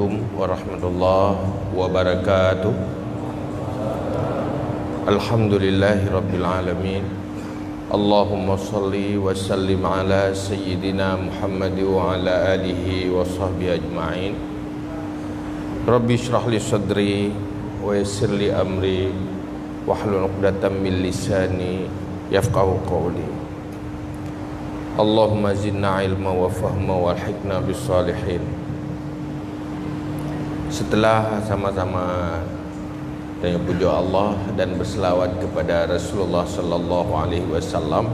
Assalamualaikum warahmatullahi wabarakatuh. Alhamdulillahi rabbil alamin. Allahumma salli wa sallim ala sayyidina Muhammad wa ala alihi wa sahbihi ajma'in. Rabbi shrah li sadri wa yassir li amri wahlul 'uqdatam min lisani yafqahu qawli. Allahumma zidna ilma wa fahma walhiqna bis salihin. Setelah sama-sama tanya puja Allah dan berselawat kepada Rasulullah sallallahu alaihi wasallam,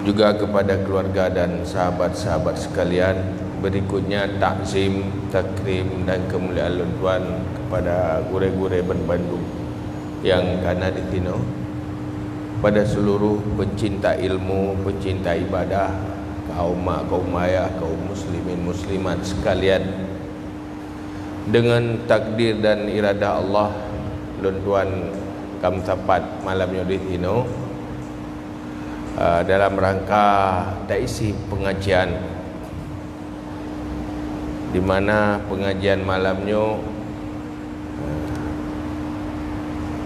juga kepada keluarga dan sahabat-sahabat sekalian, berikutnya takzim, takrim dan kemuliaan Tuhan kepada gure-gure Bandung yang kana ditino, pada seluruh pencinta ilmu, pencinta ibadah, kaum mak, kaum ayah, kaum muslimin muslimat sekalian. Dengan takdir dan iradah Allah, tuan kam sapat malamnya di sini dalam rangka taisi pengajian, di mana pengajian malamnya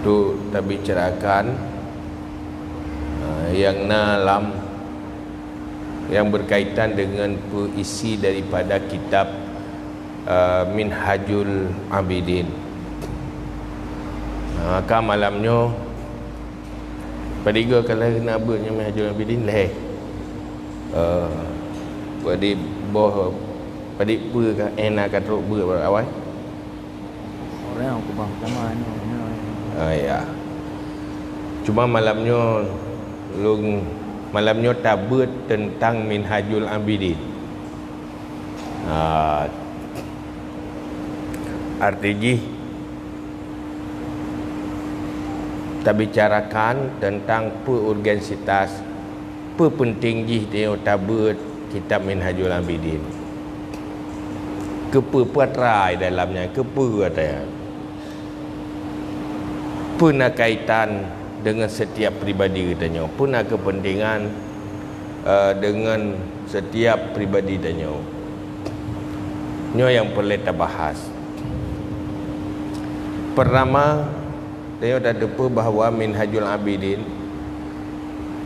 tu kita bicarakan yang dalam yang berkaitan dengan isi daripada kitab Minhajul Abidin. Maka malamnya pada kalau nak buatnya Minhajul Abidin leh pada boh pada pu ka enak ka teruk buat awal orang aku bang sama ni. Ya. Cuma malamnya tabut tentang Minhajul Abidin. Artinya kita bicarakan tentang urgensitas, penting dia tabut kitab Minhajul Abidin. Patrai dalamnya, ada pernah kaitan dengan setiap pribadi katanya, pernah kepentingan dengan setiap pribadi katanya. Nyo yang perlu kita bahas. Pertama, dia dah depa bahawa Minhajul Abidin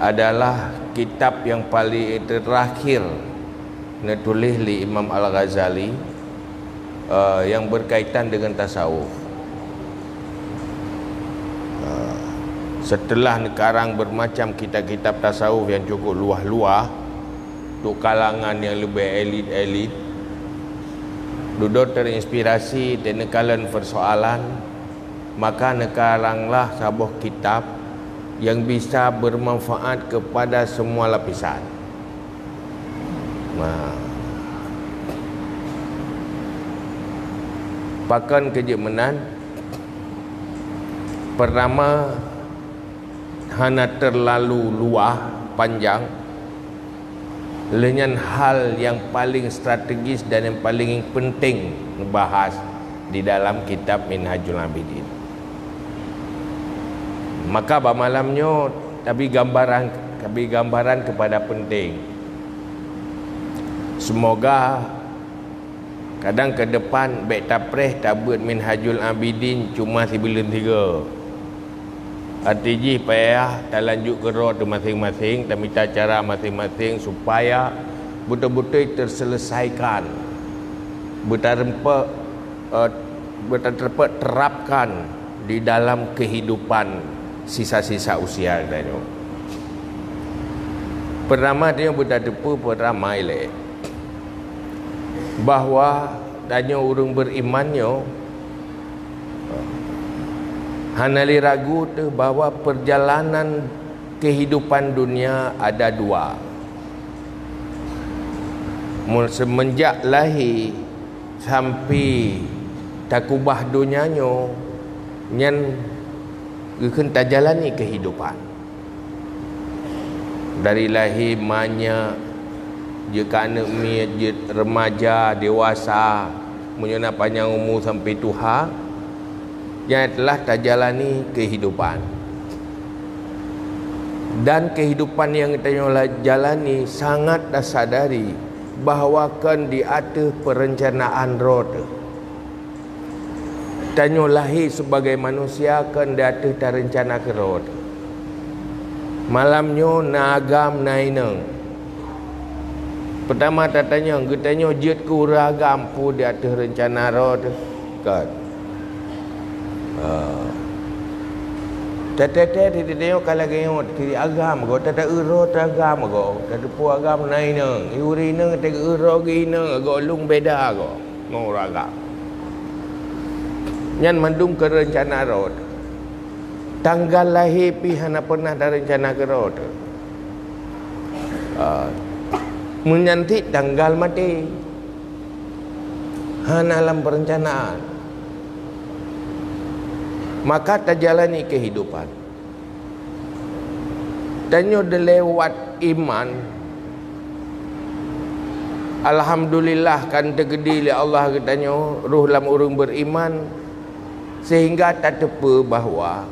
adalah kitab yang paling terakhir ditulis oleh Imam Al-Ghazali yang berkaitan dengan tasawuf. Setelah sekarang bermacam kitab-kitab tasawuf yang cukup luah-luah untuk kalangan yang lebih elit-elit, duduk terinspirasi dan nekalan persoalan, maka nekaranglah sebuah kitab yang bisa bermanfaat kepada semua lapisan. Pakan kejemenan pertama, hana terlalu luas panjang dengan hal yang paling strategis dan yang paling penting dibahas di dalam kitab Minhajul Abidin. Maka malamnya tapi gambaran kepada penting. Semoga kadang ke depan baik tapreh tabut Minhajul Abidin cuma sebelum 3. Artinya payah tak lanjut ke roh tu masing-masing, dan minta cara masing-masing supaya betul-betul terselesaikan, betul-betul terapkan di dalam kehidupan sisa-sisa usia tadi. Pertama dia berdepa pertama ile bahawa tanya orang berimannya hanali ragu tu bahawa perjalanan kehidupan dunia ada dua. Semenjak lahir sampai takubah dunianya nyan kita jalani kehidupan. Dari lahir manya, jika anak remaja, dewasa, menyana panjang umur sampai tuha, yang telah terjalani kehidupan. Dan kehidupan yang kita jalani sangat dah sadari bahawakan di atas perencanaan roh tu. Tanya lahir sebagai manusia kan di atas terencana ke roh tu. Malamnya nagam naineng. Pertama tanya, kita jet ku ragam pu di atas rencana roh tu. Kan. Tete tengok kalau gayot kiri agam go tete uro agam go tete pu agam naineng urine tete uro gine go lung beda go ngoraga nyan mandum ke rencana roh tanggal lahir pi hana pernah ada rencana ke roh menyanti tanggal mati hana dalam perencanaan. Maka terjalani kehidupan. Tanya lewat iman. Alhamdulillah kan tergedi oleh Allah katanya ruh lam urung beriman sehingga tak terpa bahawa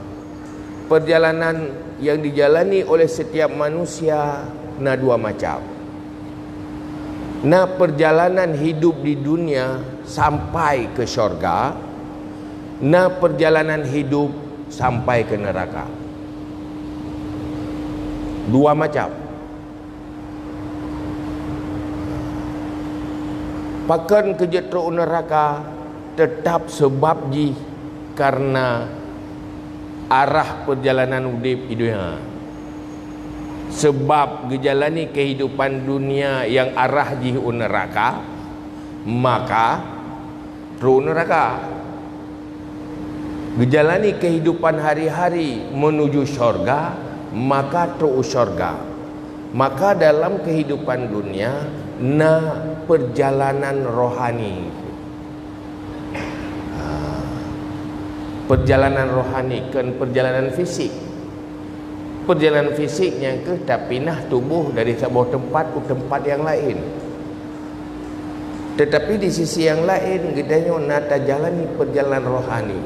perjalanan yang dijalani oleh setiap manusia na dua macam. Na perjalanan hidup di dunia sampai ke syurga, na perjalanan hidup sampai ke neraka. Dua macam. Pakan kejetro neraka tetap sebab ji karena arah perjalanan udip dunia. Sebab gejalani kehidupan dunia yang arah ji neraka, maka ru neraka. Gejalani kehidupan hari-hari menuju syurga, maka terus syurga. Maka dalam kehidupan dunia na perjalanan rohani. Perjalanan rohani kan perjalanan fisik. Perjalanan fisiknya ke tak pindah tubuh dari sebuah tempat ke tempat yang lain. Tetapi di sisi yang lain kita nak jalani perjalanan rohani.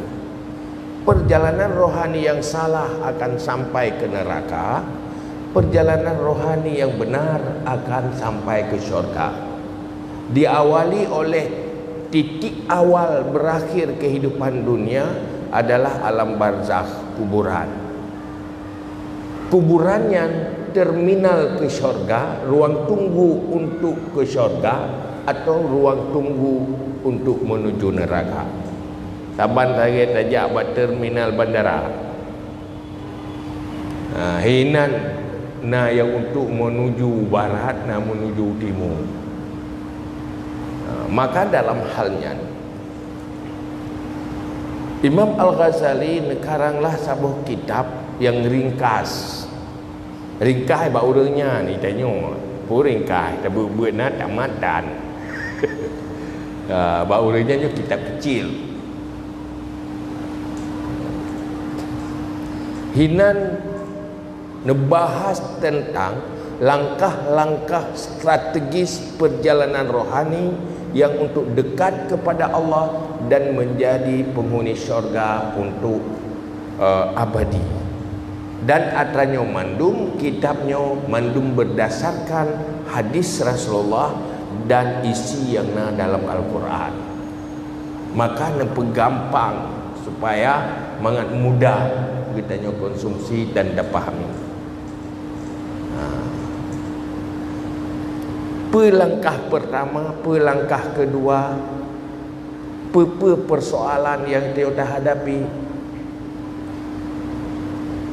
Perjalanan rohani yang salah akan sampai ke neraka. Perjalanan rohani yang benar akan sampai ke syurga. Diawali oleh titik awal berakhir kehidupan dunia adalah alam barzakh, kuburan. Kuburan yang terminal ke syurga, ruang tunggu untuk ke syurga atau ruang tunggu untuk menuju neraka. Taban saya tajak buat terminal bandara. Hinan na yang untuk menuju barat, na menuju timur. Maka dalam halnya Imam Al-Ghazali nekaranglah sebuah kitab yang ringkas. Ringkas bak urangnya ni tanya. Pun ringkas, tapi buat nak tamatan. Bak urangnya kitab kecil. Hinan membahas tentang langkah-langkah strategis perjalanan rohani yang untuk dekat kepada Allah dan menjadi penghuni syurga untuk abadi. Dan atranya mandum, kitabnya mandum berdasarkan hadis Rasulullah dan isi yang dalam Al-Quran. Maka gampang supaya mangat mudah kita konsumsi dan dapahami. Pelangkah pertama, pelangkah kedua, persoalan yang kita hadapi.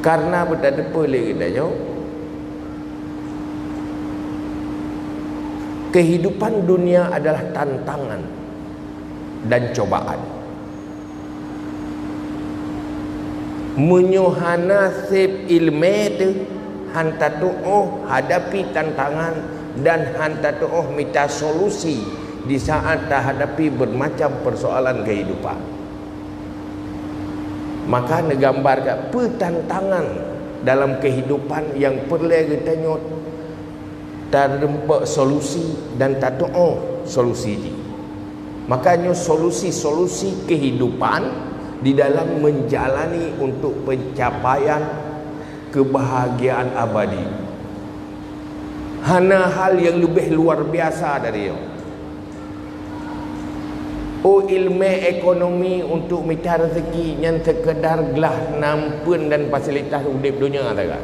Karena berada boleh kita kehidupan dunia adalah tantangan dan cobaan. Menyuhana sip ilmu itu hanta tu'uh hadapi tantangan dan hanta tu'uh minta solusi di saat tak hadapi bermacam persoalan kehidupan. Maka negambarkan pertantangan dalam kehidupan yang perlu kita nyot tak rempak solusi dan tak tu'uh solusi di. Makanya solusi-solusi kehidupan di dalam menjalani untuk pencapaian kebahagiaan abadi. Hana hal yang lebih luar biasa dari itu. Ilmu ekonomi untuk minta rezeki yang sekedar gelah nampun dan fasilitas hidup dunia tak.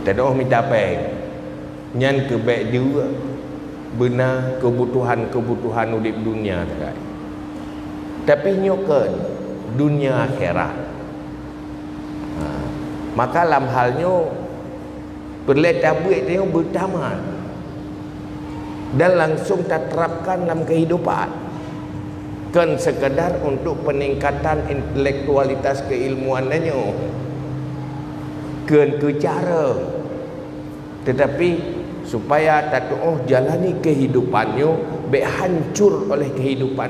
Tak ada minta apa yang kebaik juga benar kebutuhan hidup dunia tak. Tapi nyokan dunia akhirat. Maka dalam halnya perlu tabuik dia bertaman dan langsung terapkan dalam kehidupan, kan sekadar untuk peningkatan intelektualitas keilmuannya, kan ke cara, tetapi supaya tak jalani kehidupannya baik hancur oleh kehidupan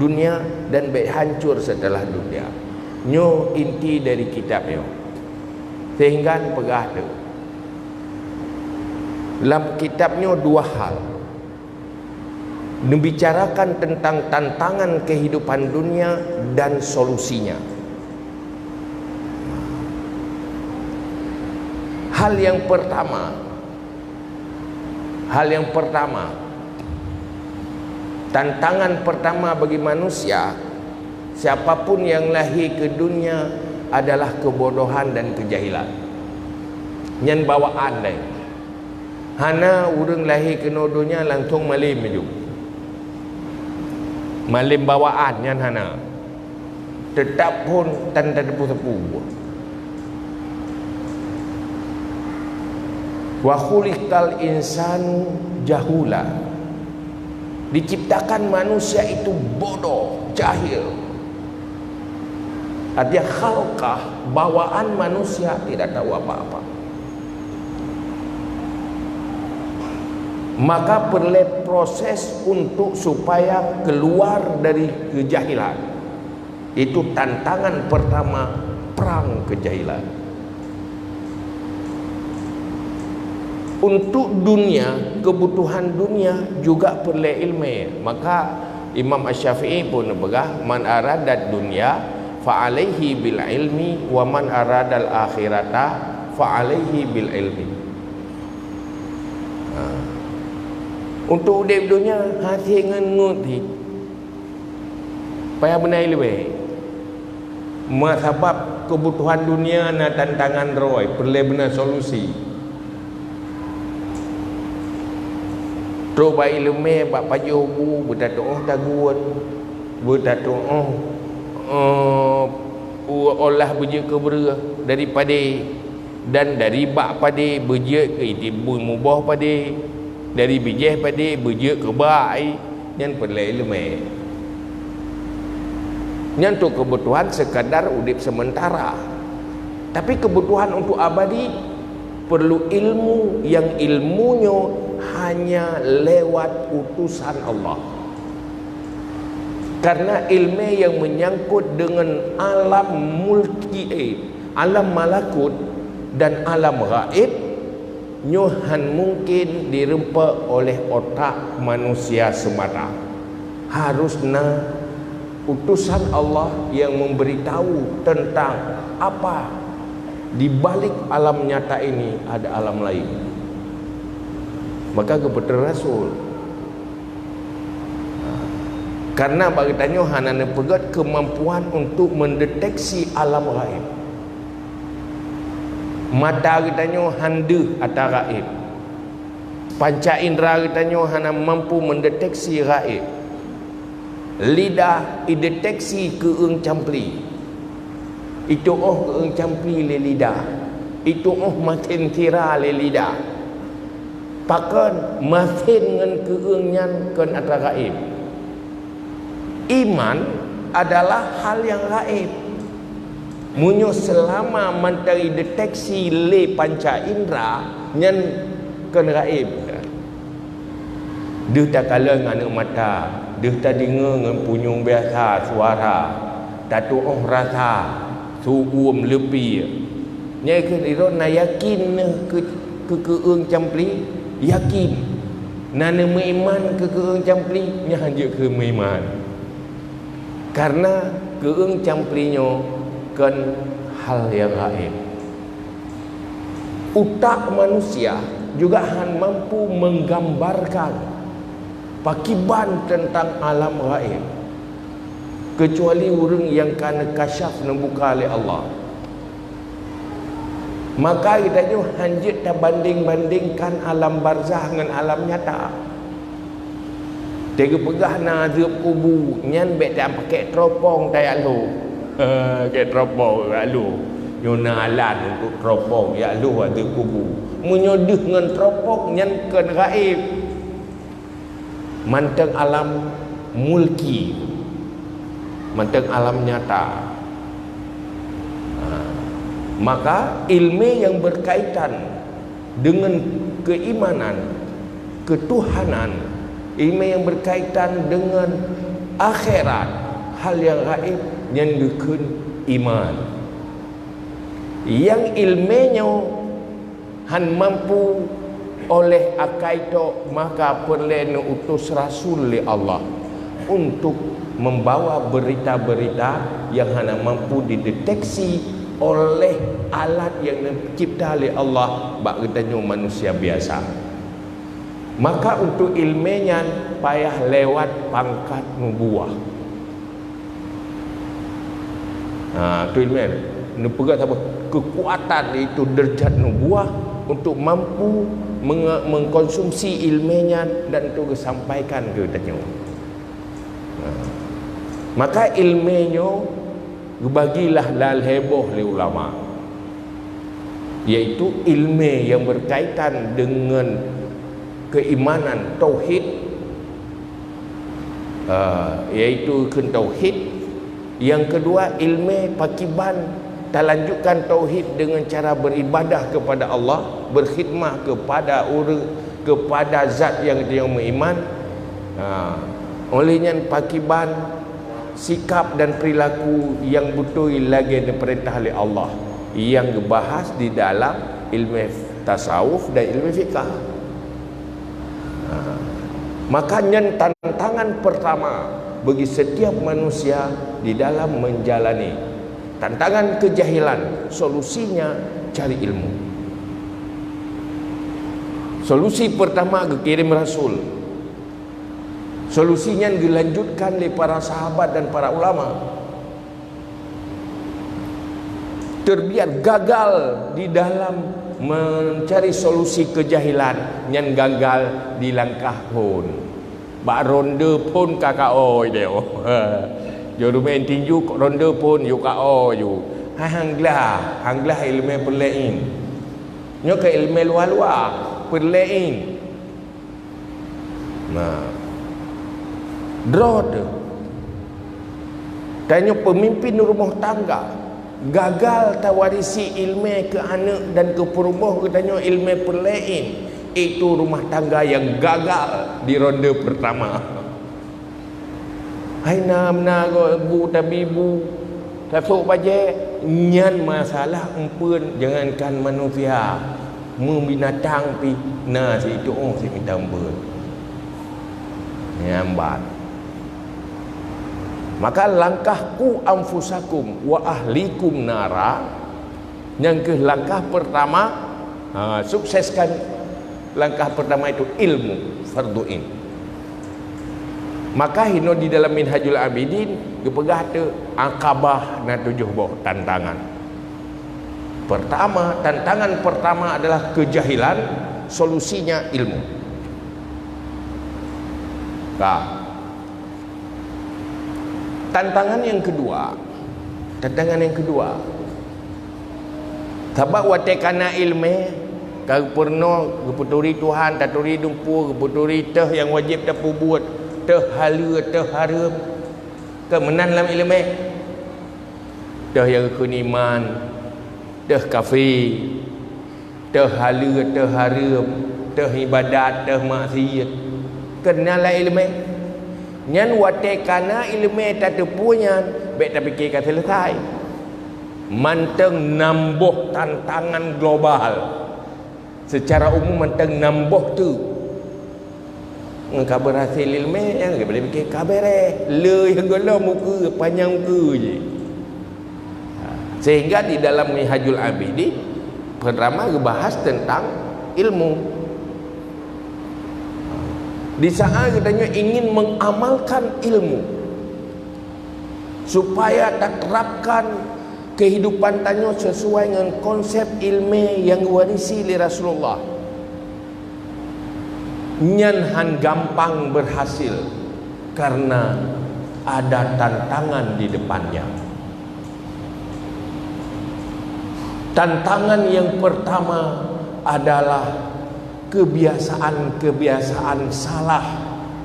dunia dan baik hancur setelah dunia. Nyo inti dari kitabnya sehingga pegah tu dalam kitabnya dua hal, membicarakan tentang tantangan kehidupan dunia dan solusinya. Hal yang pertama, tantangan pertama bagi manusia, siapapun yang lahir ke dunia adalah kebodohan dan kejahilan. Yang bawaan dia. Hana urang lahir ke dunia langsung malim juga. Malim bawaan yang hana tetap pun tanda depu-depu. Wa khuliqal insanu jahula. Diciptakan manusia itu bodoh, jahil. Artinya khalqah, bawaan manusia tidak tahu apa-apa. Maka perlu proses untuk supaya keluar dari kejahilan. Itu tantangan pertama, perang kejahilan. Untuk dunia, kebutuhan dunia juga perlu ilmu. Maka Imam Asy-Syafi'i pun berkata, man aradat dunya fa alaihi bil ilmi wa man aradal akhirata fa alaihi bil ilmi. Untuk hidup dunia hati ngenuti payah benar ilmu. Sebab kebutuhan dunia na tantangan roy perlu benar solusi. Coba ilmu bak pajuhu bertato taguan bertato olah beje ke bera daripada dan dari bak pada beje ke tibu mubah pada dari bijih pada beje ke bai yang perlu ilmu. Yang tu kebutuhan sekadar udip sementara. Tapi kebutuhan untuk abadi perlu ilmu yang ilmunya hanya lewat utusan Allah. Karena ilmu yang menyangkut dengan alam mulki, alam malakut dan alam gaib, nyohan mungkin dirempa oleh otak manusia semata. Harusnya utusan Allah yang memberitahu tentang apa di balik alam nyata ini ada alam lain. Maka kepada Rasul, karena bagi tanya hanana pegat kemampuan untuk mendeteksi alam gaib. Mata kitanya handa atas gaib. Panca indera kitanya hana mampu mendeteksi gaib. Lidah ideteksi keung campli. Itu keung campli le lidah. Itu makin tira le lidah. Pakan makin dengan keungnya kan atas gaib. Iman adalah hal yang gaib. Munyo selama menteri deteksi le panca indera nyan kan gaib. Dia tak kala dengan mata, dia tak dengar dengan punyung biasa suara, tak tu rasa suum lebih. Nya ke iro na yakin ke keung campli, yakin. Nana meiman ke keung campli, nya hanya ke meiman. Karena keung camplinya kan hal yang gaib. Utak manusia juga mampu menggambarkan pakiban tentang alam gaib, kecuali orang yang kena kasyaf membuka oleh Allah. Maka kita tu hanjit tak banding-bandingkan alam barzah dengan alam nyata. Dia pegah nazib kubu nyan bet tak pakai teropong tak lu. Pakai teropong tak lu. Nyona alan untuk teropong ya lu ada kubu. Menyodih dengan teropong nyan ken gaib. Manteng alam mulki. Manteng alam nyata. Maka ilmu yang berkaitan dengan keimanan, ketuhanan, ilmu yang berkaitan dengan akhirat, hal yang gaib yang dikun iman. Yang ilmunya han mampu oleh akaito, maka perlu utus rasul li Allah untuk membawa berita-berita yang hanya mampu dideteksi oleh alat yang dicipta oleh Allah, bak katanya manusia biasa. Maka untuk ilmunya payah lewat pangkat nubuah. Tu ilmu ni pegat apa? Kekuatan itu derajat nubuah untuk mampu mengkonsumsi ilmunya dan itu disampaikan ke katanya. Maka ilmunya bagilah lal heboh oleh ulama, yaitu ilmu yang berkaitan dengan keimanan tauhid, yaitu tauhid. Yang kedua ilmu pakiban terlanjutkan tauhid dengan cara beribadah kepada Allah, berkhidmah kepada kepada zat yang dia beriman. Olehnya pakiban sikap dan perilaku yang betul lagi diperintah oleh Allah yang dibahas di dalam ilmu tasawuf dan ilmu fiqh. Makanya tantangan pertama bagi setiap manusia di dalam menjalani tantangan kejahilan, solusinya cari ilmu. Solusi pertama kirim rasul. Solusinya dilanjutkan oleh para sahabat dan para ulama. Terbiar gagal di dalam mencari solusi kejahilan, yang gagal di langkah pun. Bak ronde pun kakak oi dia. Jodoh main tinju ronde pun yuk kao yuk. Hanglah ilmu perlain. Nyo ke ilmu luar-luar perlain. Draw tu. Tanya pemimpin rumah tangga gagal tawarisi ilmu ke anak dan ke perumah, katanya ilmu perlain. Itu rumah tangga yang gagal di ronde pertama. Hai namna go ibu tabibu tasuk baje nyan masalah empun jangankan manusia binatang pi si itu si minta empun nyambat. Maka langkahku anfusakum wa ahlikum nara, yang ke langkah pertama sukseskan langkah pertama itu ilmu farduin. Maka hino di dalam Minhajul Abidin dipegah tu akabah na 7 buah tantangan. Pertama, tantangan pertama adalah kejahilan, solusinya ilmu. Tantangan yang kedua, tabak watekana ilmu, kau pernah keputuri Tuhan, tak turi dumpu, keputuri teh yang wajib tak buat, teh hala, teh haram, kemenan dalam ilmu, teh yang kuniman, teh kafe, teh hala, teh haram, teh ibadat, teh maksiat, kenalah ilmu. Nyan watekana ilmu tak terpunya, baik tak fikirkan selesai. Manteng nambuh tantangan global. Secara umum manteng nambuh tu. Engkau berhasil ilmu, yang boleh fikir kabar le yang gala muka panjang muka je. Sehingga di dalam Minhajul Abidin Pertama bahas tentang ilmu. Di saat katanya ingin mengamalkan ilmu supaya tak terapkan kehidupan tanya sesuai dengan konsep ilmu yang warisi oleh Rasulullah. Nyanhan gampang berhasil karena ada tantangan di depannya. Tantangan yang pertama adalah kebiasaan-kebiasaan salah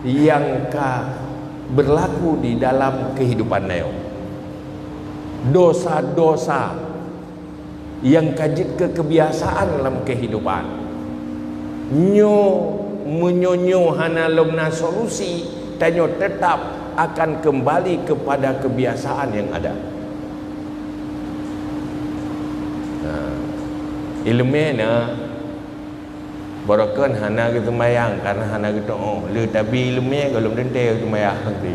yang berlaku di dalam kehidupan neo. Dosa-dosa yang kajit ke kebiasaan dalam kehidupan. Menyonyo hana lomna solusi, tanyo tetap akan kembali kepada kebiasaan yang ada. Ilmena barakan hana kita mayang karena hana kita le tapi ilmu kalau dente kita mayang nanti.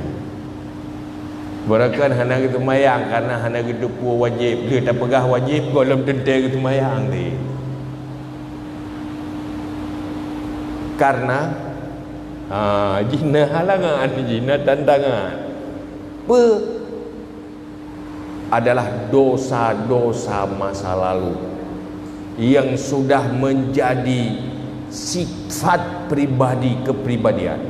Barakan hana kita mayang karena hana kita pu wajib le tak pegah wajib kalau dente kita mayang nanti. Karena jina halangan, jina tantangan adalah dosa-dosa masa lalu yang sudah menjadi sifat pribadi kepribadian.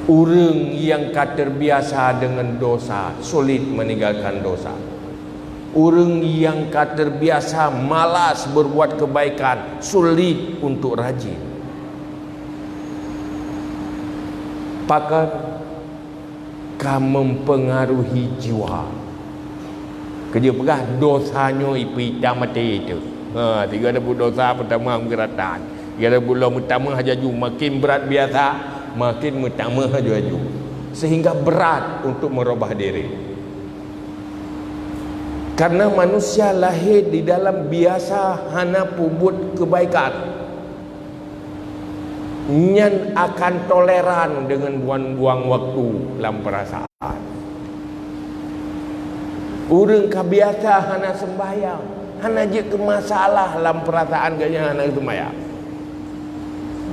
Orang yang terbiasa dengan dosa sulit meninggalkan dosa. Orang yang terbiasa malas berbuat kebaikan sulit untuk rajin. Pakar mempengaruhi jiwa. Kerja pegah dosanya ipita mati itu. Tiga ada dosa pertama menggeratan. Tiga ada bulan pertama hajaju makin berat biasa, makin pertama hajaju. Sehingga berat untuk merubah diri. Karena manusia lahir di dalam biasa hana pubut kebaikan. Nyan akan toleran dengan buang-buang waktu dalam perasaan. Orang kebiasa hana sembahyang, hana je ke masalah dalam perasaan gaya hana sembahyang.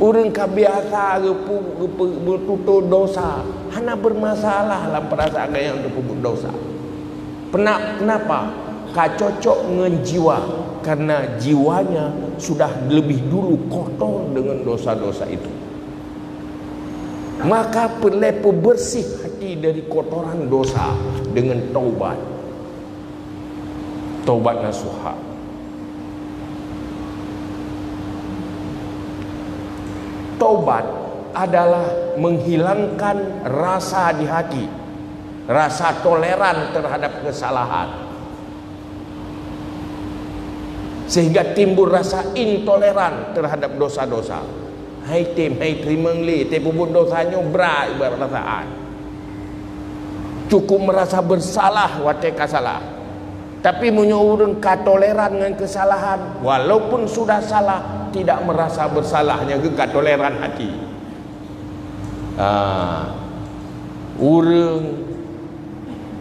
Orang kebiasa bertutur dosa, hana bermasalah dalam perasaan gaya untuk pubut dosa. Kenapa? Cocok dengan jiwa, karena jiwanya sudah lebih dulu kotor dengan dosa-dosa itu. Maka perlu bersih hati dari kotoran dosa dengan taubat. Taubat nasuha. Taubat adalah menghilangkan rasa di hati, rasa toleran terhadap kesalahan, sehingga timbul rasa intoleran terhadap dosa-dosa. Hai terima li, te pubut dosanya berat ibarat perasaan. Cukup merasa bersalah wateka salah. Tapi orang toleran dengan kesalahan, walaupun sudah salah, tidak merasa bersalahnya ke toleran hati. Orang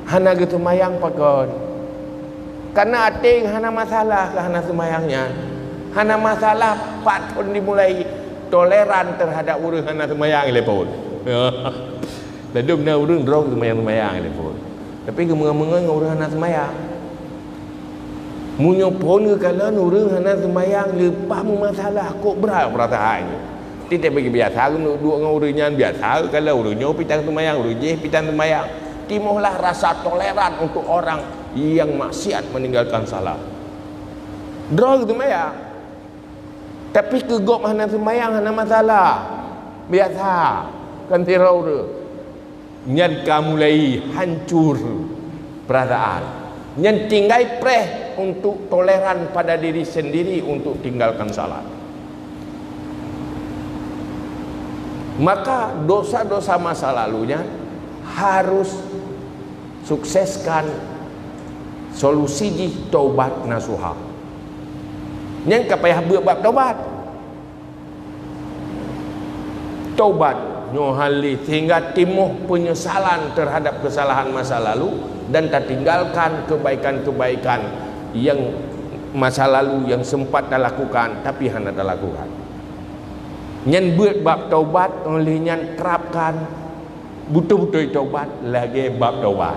hana gitu mayang pakon. Karena ating hana masalah ke hana semayangnya. Hana masalah patun dimulai toleran terhadap orang hana semayang lepon. Dan dia orang drog semayang lepon. Tapi kemengan-mengan orang hana semayang. Munyo pun ke kalan orang hana semayang lepas masalah kok berat perasaan. Tidak bagi biasa dua dengan orangnya biasa kalau orangnya pitang semayang, orangnya pitang semayang. Timulah rasa toleran untuk orang yang maksiat meninggalkan salah. Drog semayang. Tapi kegop hana semayang hana masalah. Biasa kan tirau. Nyan mulai hancur perasaan. Nyan tinggal preh untuk toleran pada diri sendiri untuk tinggalkan salah. Maka dosa-dosa masa lalunya harus sukseskan solusi di taubat nasuha. Yang kapayah buat taubat. Taubat nyohali sehingga timuh penyesalan terhadap kesalahan masa lalu dan tak tinggalkan kebaikan-kebaikan yang masa lalu yang sempat dah lakukan tapi hana dah lakukan. Nyan buat bab taubat oleh nyan terapkan betul-betul taubat lagi bab taubat.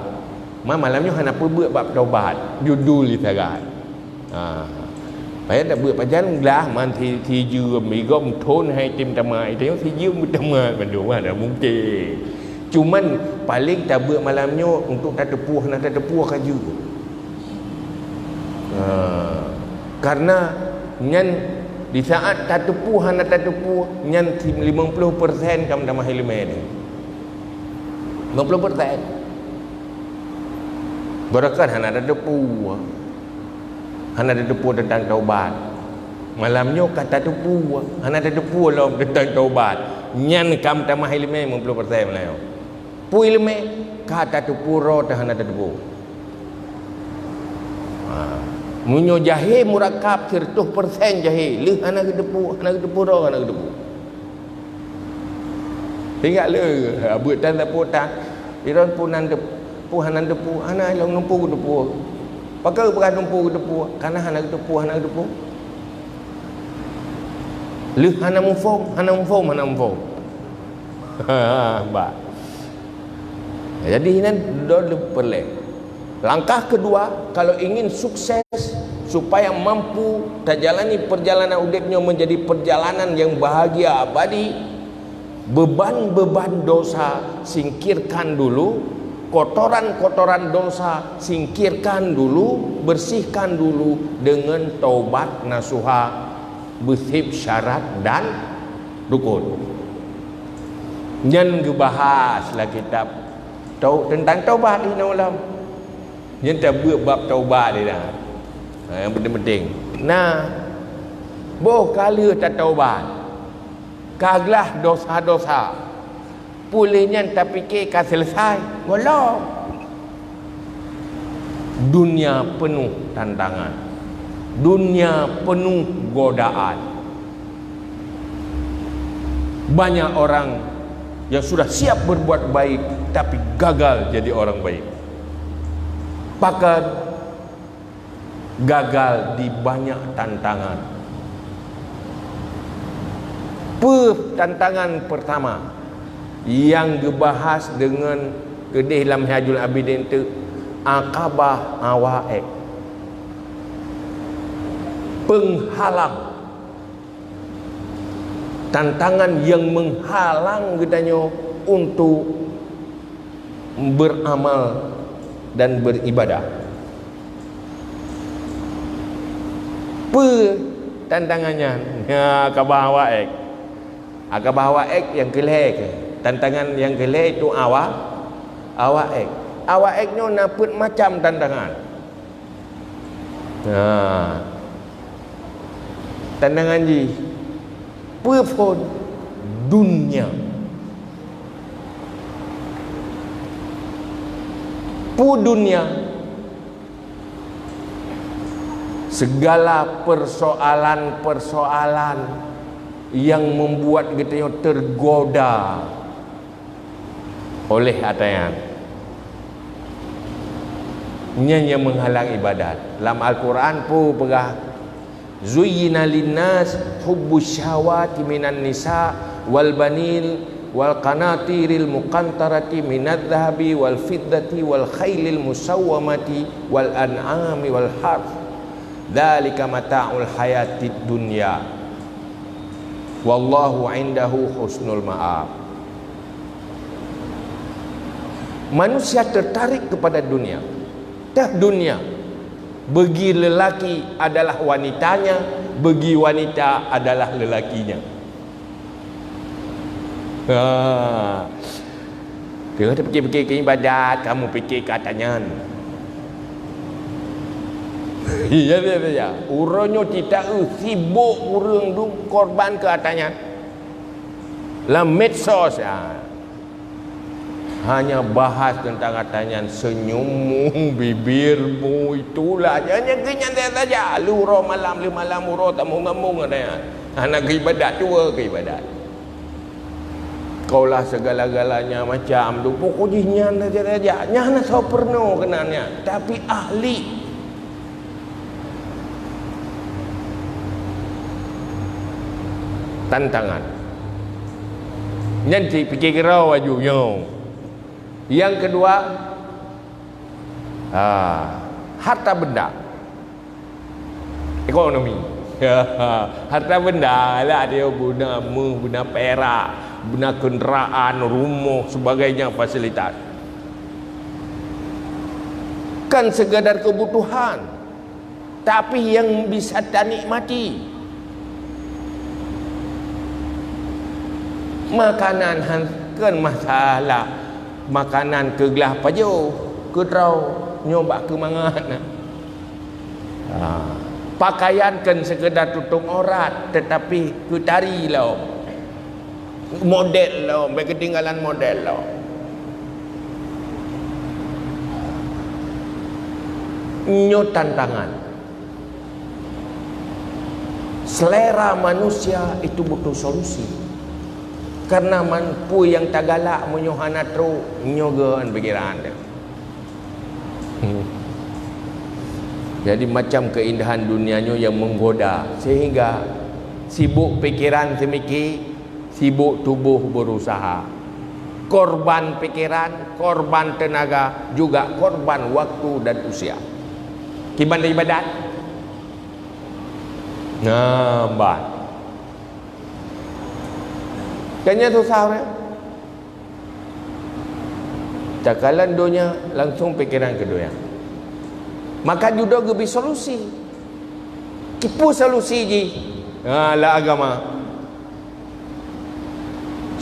Malamnya hana pun buat bab taubat judul itagat. Phải đã bữa bây giờ là mà thì dừa Mỹ gom thôn hay tim tầm mai thì dừa một tầm mai mình đúng là mungkin. Cuman paling tak bữa malamnya untuk tak tepuh kan juga. Karena nyan di saat tak tepuh nyan 50% kamu dah mahal ni. 50%. Berakan hana tak tepuh. Hana ada depu tentang taubat. Malamnya kata depu, hana ada depu lah tentang taubat. Nyan kam tamah ilmu 50% lah. Pu ilmu kata depu ro dah hana ada depu. Munyo jahe murakab 100% jahe. Leh hana ada depu ro hana ada depu. Ingat le, buat dan depu tak. Iron punan depu hana depu, hana long numpu depu. Pakai bukan numpu karena hana depu. Leh hana mufom. Ba. Jadi ini dole perle. Langkah kedua kalau ingin sukses supaya mampu terjalani perjalanan hidupnya menjadi perjalanan yang bahagia abadi, beban-beban dosa singkirkan dulu. Kotoran-kotoran dosa singkirkan dulu, bersihkan dulu dengan taubat nasuha bersih syarat dan rukun. Yang dibahaslah kitab tentang taubat ini ulam. Yang tak buat bab taubat dia dah. Yang penting-penting. Nah, boh kali tak taubat. Kaglah dosa-dosa. Pulihnya tak fikir kan selesai. Walau dunia penuh tantangan, dunia penuh godaan. Banyak orang yang sudah siap berbuat baik tapi gagal jadi orang baik. Bahkan gagal di banyak tantangan. Tantangan pertama yang dibahas dengan kedih dalam Hajul Abidin itu Aqabah Awaik, penghalang, tantangan yang menghalang katanya untuk beramal dan beribadah. Tantangannya Aqabah Awaik. Aqabah Awaik yang kelek. Tantangan yang gelap itu awaik. Awaiknya naput macam tantangan. Tantangan ji pun dunia. Dunia. Segala persoalan-persoalan yang membuat kita tergoda oleh atayan yang menghalang ibadat. Dalam Al-Quran pun perah zuyyina linnas hubbus syahawati minan nisa wal banil wal qanatiril muqantarati minadh dhahabi wal fiddati wal khailil musawwamati wal an'ami wal harth dzalika mata'ul hayatid dunya wallahu indahu husnul ma'ab. Manusia tertarik kepada dunia. Dah dunia. Bagi lelaki adalah wanitanya, bagi wanita adalah lelakinya. Dia kata fikir-fikir ke ibadat, kamu fikir ke atanyan. Ya. Urangnya tidak sibuk urang tu korban ke atanyan. La medsos hanya bahas tentang katanya senyummu, bibirmu, itulah hanya kenyan saja. Lu malam uro tamu ngamung katanya. Anak ke ibadat tua ke ibadat. Kaulah segala-galanya macam tu. Pokoknya nyana saja. Nyana so perno kenanya. Tapi ahli. Tantangan. Nanti fikir kira wajunya. Yang kedua, harta benda. Ekonomi. Harta benda lah dia guna guna perak, guna kenderaan, rumah, sebagainya fasilitas. Kan sekadar kebutuhan, tapi yang bisa tak nikmati. Makanan kan masalah. Makanan ke gelah pajo, ke draw, nyoba ke mangan. Pakaian kan sekedar tutup aurat, tetapi ku tari lah, model lah, ketinggalan model lah. Nyo tantangan. Selera manusia itu butuh solusi. Karena mampu yang tak galak menyohana tru nyogan pikiran dia. Jadi macam keindahan dunianya yang menggoda, sehingga sibuk pikiran semiki, sibuk tubuh berusaha. Korban pikiran, korban tenaga, juga korban waktu dan usia. Kiban ibadat. Nambat. Kayaknya susah orang. Cakalan dunia langsung pikiran kedua. Maka juga gebi solusi. Kipu solusi ji. Lah agama.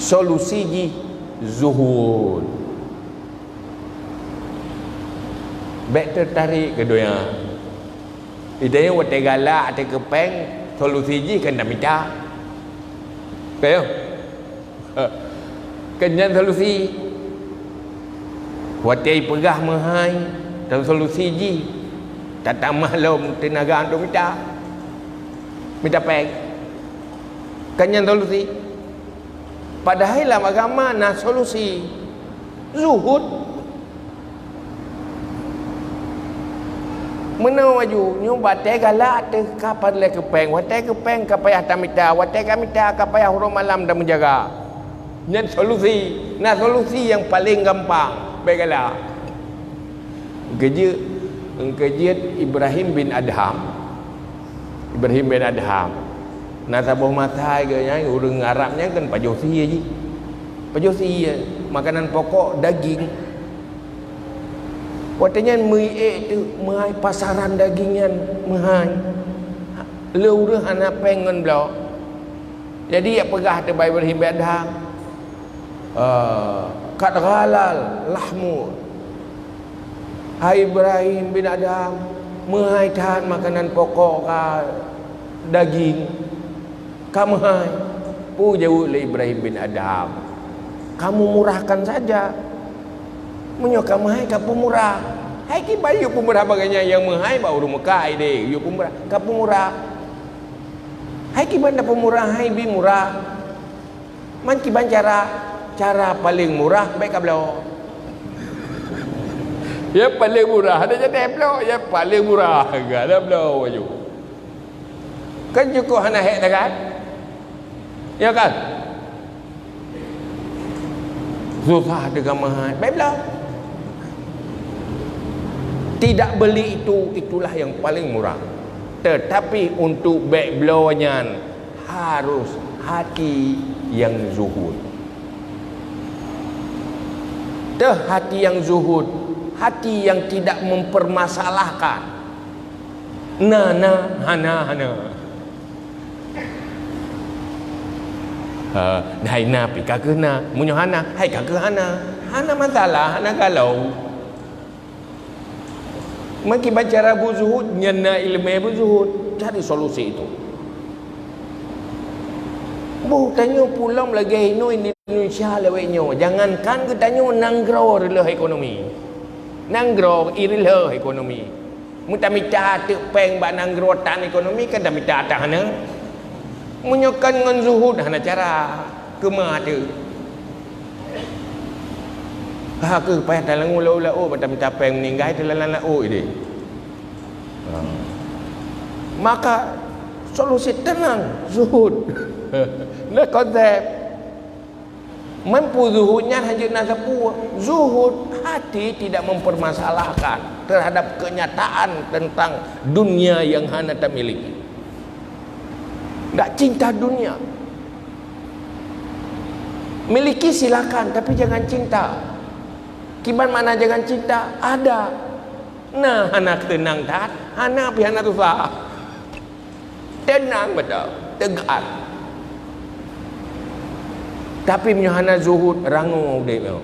Solusi ji zuhud. Baik tertarik kedua. Idenya wate galak ate kepeng, solusi ji kan dah minta. Kayo. Kenyan solusi watai pegah mahai dan solusi ji tata mahlum tenaga antum minta peg kenyan solusi padahal dalam agama na solusi zuhud menawaju nyoba tegala te kapan le kepeng watai kepeng kapayah tamita watai kamita kapayah huruf malam dan menjaga. Yang solusi, nah solusi yang paling gampang, baiklah. Kejiat Ibrahim bin Adham. Nah tabuh mata gaya orang Arabnya kan pajosi aja. Pajosi makanan pokok daging. Watanya mei tu mai pasaran dagingan mahai. Leureun anak pengen blau. Jadi ya pegah te Ibrahim bin Adham. Kad ghalal lahmu. Hai Ibrahim bin Adham, mahai tahan makanan pokok ka daging. Kamu hai pu jauh le Ibrahim bin Adham. Kamu murahkan saja. Menyo kamu hai ka pemurah. Hai ki bayu pemurah bagainya yang mahai baru Mekah ide, yu pemurah, ka pemurah. Hai ki banda pemurah hai bi murah. Man ki ban cara paling murah baik kablo. Ya paling murah ada jadi blo, ya paling murah enggak ada blo waju. Kan cukup hana hek kan? Ya kan? Susah dengan mahal. Baik blo. Tidak beli itulah yang paling murah. Tetapi untuk baik blonya harus hati yang zuhud. Hati yang zuhud, hati yang tidak mempermasalahkan. Hana. Hai na pi kakena, munyo hana, hai kakena hana masalah, hana galau. Maki baca rabu zuhud, nyana ilmu zuhud, cari solusi itu. Bu tanya pulang lagi Indonesia lewatnya. Jangankan kita tanya nanggro rela ekonomi. Nanggro irila ekonomi. Muta-mita tu peng ba nanggro tan ekonomi kan dah mita tahana. Menyokan ngan zuhud hana cara kema tu. Ha ke payah dalam ulau-ulau macam capek meninggal dalam lau ini. Maka solusi tenang, zuhud. Nah konsep mampu zuhudnya hanya nasapu zuhud, hati tidak mempermasalahkan terhadap kenyataan tentang dunia yang hana tak miliki. Tak cinta dunia. Miliki silakan, tapi jangan cinta. Kiban mana jangan cinta? Ada. Nah, anak tenang tak? Anak pihak anak susah. Tenang betul, tegar. Tapi punya zuhud rangu dia.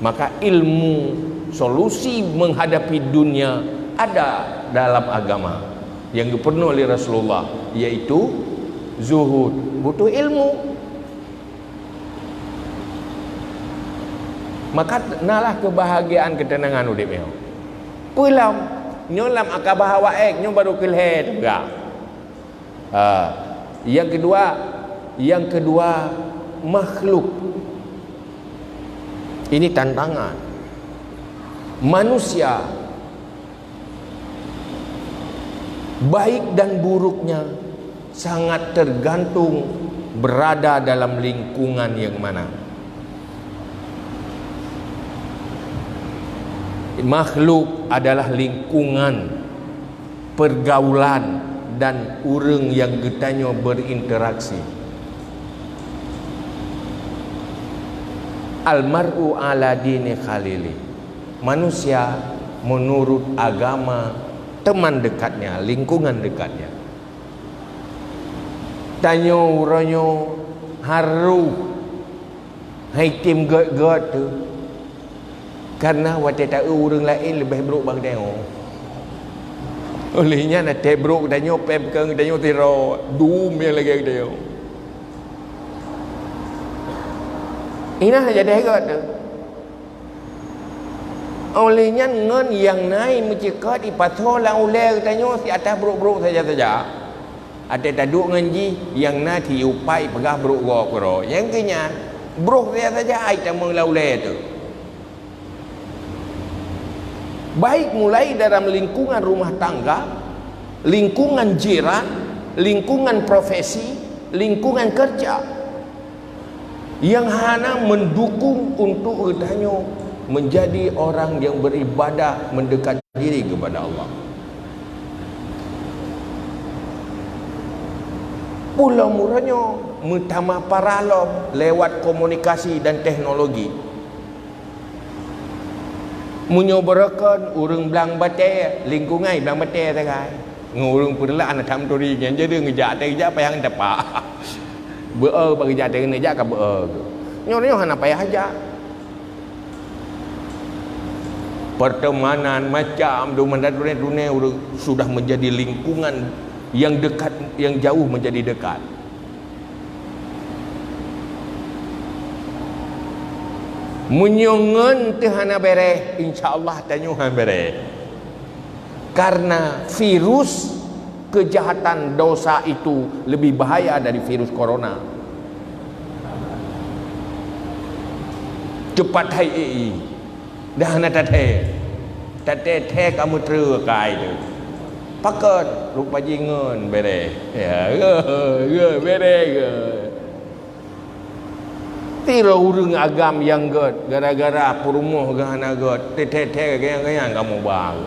Maka ilmu solusi menghadapi dunia ada dalam agama yang dipenuhi oleh Rasulullah, yaitu zuhud. Butuh ilmu. Maka nalah kebahagiaan ketenangan udip dia. Pulam nyolam akabah waek nyo baru kelhe juga. Yang kedua makhluk. Ini tantangan. Manusia baik dan buruknya sangat tergantung berada dalam lingkungan yang mana. Makhluk adalah lingkungan, pergaulan dan orang yang getanya berinteraksi. Almar'u ala dini khalili. Manusia menurut agama teman dekatnya, lingkungan dekatnya. Tanyo uranyo haru hai tim god tu. Karena waktu tak orang lain lebih buruk bang dia. Olehnya nak tebruk dan nyo pem keng dan nyo tiro dum yang lagi dia. Ina jadi hebat tu. Olehnya ngen yang naik mencekak di patho lang uleh dan nyo si atas buruk-buruk saja. Ada taduk ngenji yang na ti upai pegah buruk go. Yang kenya buruk saja ai tamang lauleh tu. Baik mulai dalam lingkungan rumah tangga, lingkungan jiran, lingkungan profesi, lingkungan kerja, yang hana mendukung untuk ertanyo menjadi orang yang beribadah mendekat diri kepada Allah. Pulau murahnya mentama paralom lewat komunikasi dan teknologi. Menyobarakan urang belang bate lingkungan belang bate takai ngurung pula anak tham tori yang jadi ngejak terjak payah tepak beer bagi jat dengan ngejak ka beer nyo hana payah aja pertemanan macam dunia sudah menjadi lingkungan yang dekat, yang jauh menjadi dekat. Menyongen tehana bereh, insya-Allah tanyuhan bereh. Karena virus kejahatan dosa itu lebih bahaya dari virus corona. Cepat hai dah na tate kamu terkai tu. Pakat rupa jingun bereh. Ya, bereh. Tira urang agam yang god gara-gara perumuh gahana god tete yang kamu bang.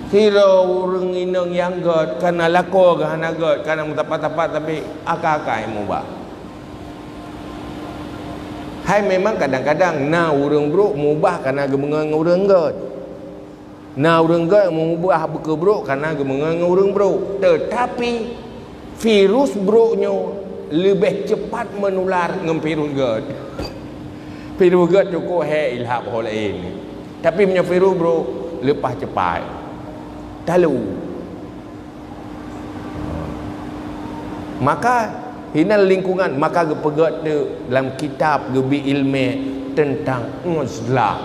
Tira urang inang yang god karena lako gahana god karena mutapat-tapat tapi akak-akak mu bang. Hai memang kadang-kadang na urang bro mubah karena gemengang urang god. Na urang god mubah buka bro karena gemengang urang bro. Tetapi virus bro-nyo lebih cepat menular dengan virus GERD. Virus GERD cukup ilham orang lain. Tapi punya virus bro lepas cepat. Talu. Maka hina lingkungan maka gepegat tu dalam kitab gebi ilmu tentang uzlah.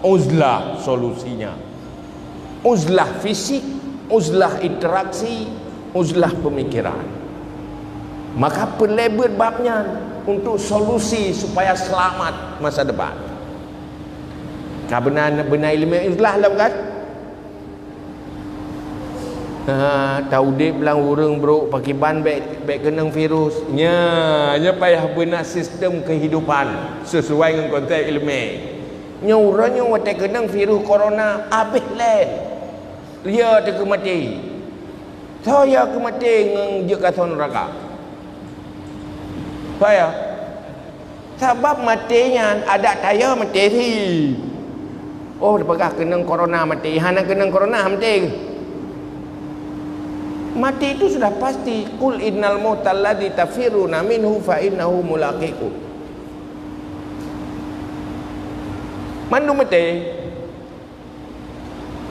Uzlah solusinya. Uzlah fisik, uzlah interaksi, uzlah pemikiran. Maka pelebet babnya untuk solusi supaya selamat masa depan. Benar ilmu itulah lah kan. Tahu dia bilang urang bro pakai ban baik kena virus. Nya payah benar sistem kehidupan sesuai dengan konteks ilmu. Nya urangnya wate kena virus corona habis lain. Dia tak mati. Saya mati dengan je katon neraka. Saya sebab matinya ada saya mati si. Oh dapatlah kena corona mati. Hana kena corona mati. Mati itu sudah pasti. Qul innal mautal ladzi tafiruna minhu fa innahu mulaqikum. Mandu mati.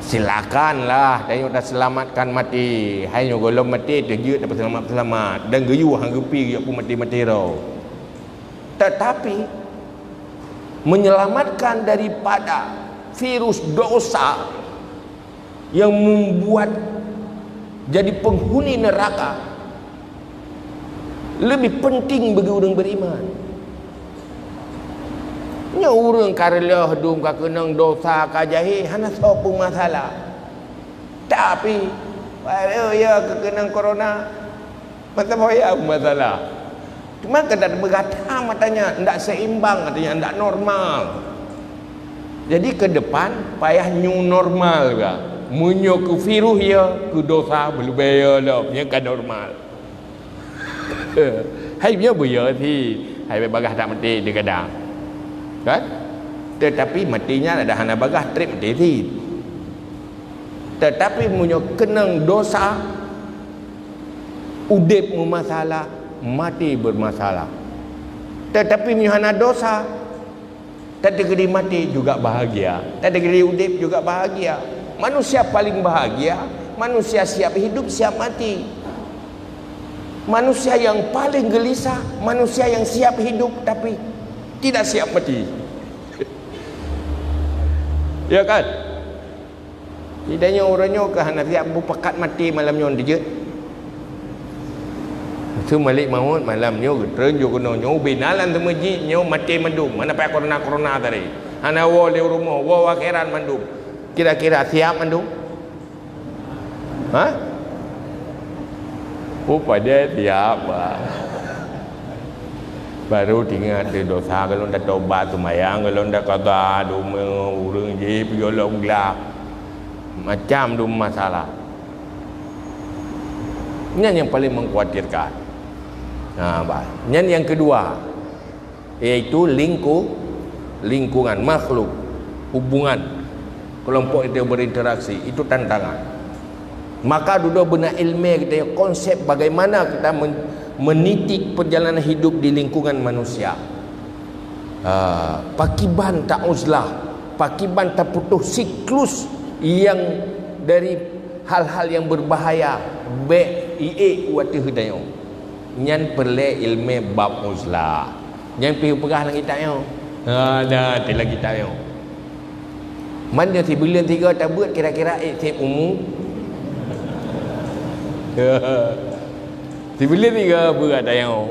Silakanlah tengok dah selamatkan mati. Hai golong mati terjut dapat selamat dan geyu hang gepi dia pun mati-mati ro. Tetapi menyelamatkan daripada virus dosa yang membuat jadi penghuni neraka lebih penting bagi orang beriman. Nya urang karela dum ka kenang dosa ka jahi hana sopo masalah. Tapi ya ke kenang corona mata boya masalah. Cuma kadang berkata matanya ndak seimbang katanya ndak normal. Jadi ke depan payah new normal ka. Munyo ke virus ya ke dosa belum bayar lah punya kan normal. Hai punya bayar thi hai bagah tak mati di kadang. Kan? Tetapi matinya ada hana bagah trip mati. Tetapi munyo kenang dosa udip mu masalah, mati bermasalah. Tetapi munyo hana dosa tak degeri mati juga bahagia, tak degeri udip juga bahagia. Manusia paling bahagia, manusia siap hidup, siap mati. Manusia yang paling gelisah, manusia yang siap hidup tapi tidak siap mati. Ya kan? Tidaknya orangnya ke hana siap berpekat mati malamnya dia. Tu malik maut malamnya renjo kono nyo binalan tu masjid nyo mati mandum. Mana pa corona tadi. Hana wo le rumah, wo akhiran mandum. Kira-kira siap mandum? Ha? Rupa dia siap. Baru tinggal di dosa kalau dah tobat semayang kalau dah kata duma urang je piolong gelap macam tu masalah. Ini yang paling mengkhawatirkan. Yang kedua iaitu lingkungan makhluk, hubungan kelompok itu berinteraksi, itu tantangan. Maka duduk benar ilmu kita konsep bagaimana kita menitik perjalanan hidup di lingkungan manusia. Pakiban tak uzlah, pakiban tak putus siklus yang dari hal-hal yang berbahaya wati hidayo. Nyan perle ilmu bab uzlah. Nyan pergi pegah lagi tak yo. Ada lagi tak yo. Mana si bulan 3 tak buat kira-kira tip umum. Si bila ni ke berat yang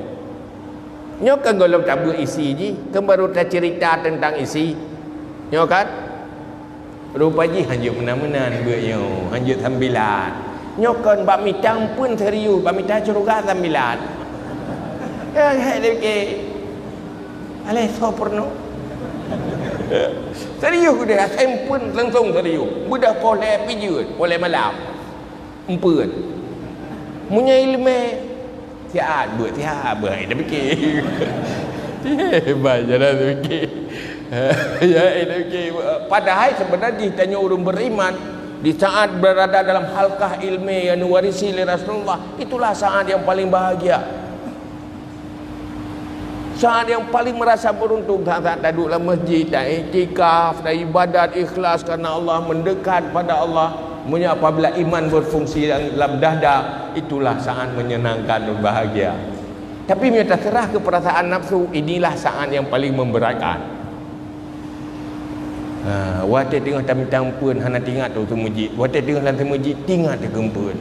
nyok kan kalau tak buat isi je kan baru tak cerita tentang isi nyok kan rupa je hanjut menan-menan buat yang hanjut sambilan nyok kan bak mitang pun serius bak mitang curuga sambilan hai lagi alai so porno serius dia sempun langsung serius budak boleh pijut boleh malam empun punya ilmu tiap buat tiap baik dah fikir hebat je dah fikir ya dah fikir padahal sebenarnya tanya orang beriman di saat berada dalam halkah ilmu yang diwarisi oleh Rasulullah itulah saat yang paling bahagia, saat yang paling merasa beruntung. Saat duduk dalam masjid dan iktikaf dan ibadat ikhlas kerana Allah, mendekat pada Allah. Punya apabila iman berfungsi dalam dada, itulah saat menyenangkan dan bahagia. Tapi bila terserah ke perasaan nafsu, inilah saat yang paling memberatkan. Wate tengah tamitang pun hana tinggal tu masjid. Wate tengah dalam masjid tinggal tu gempun.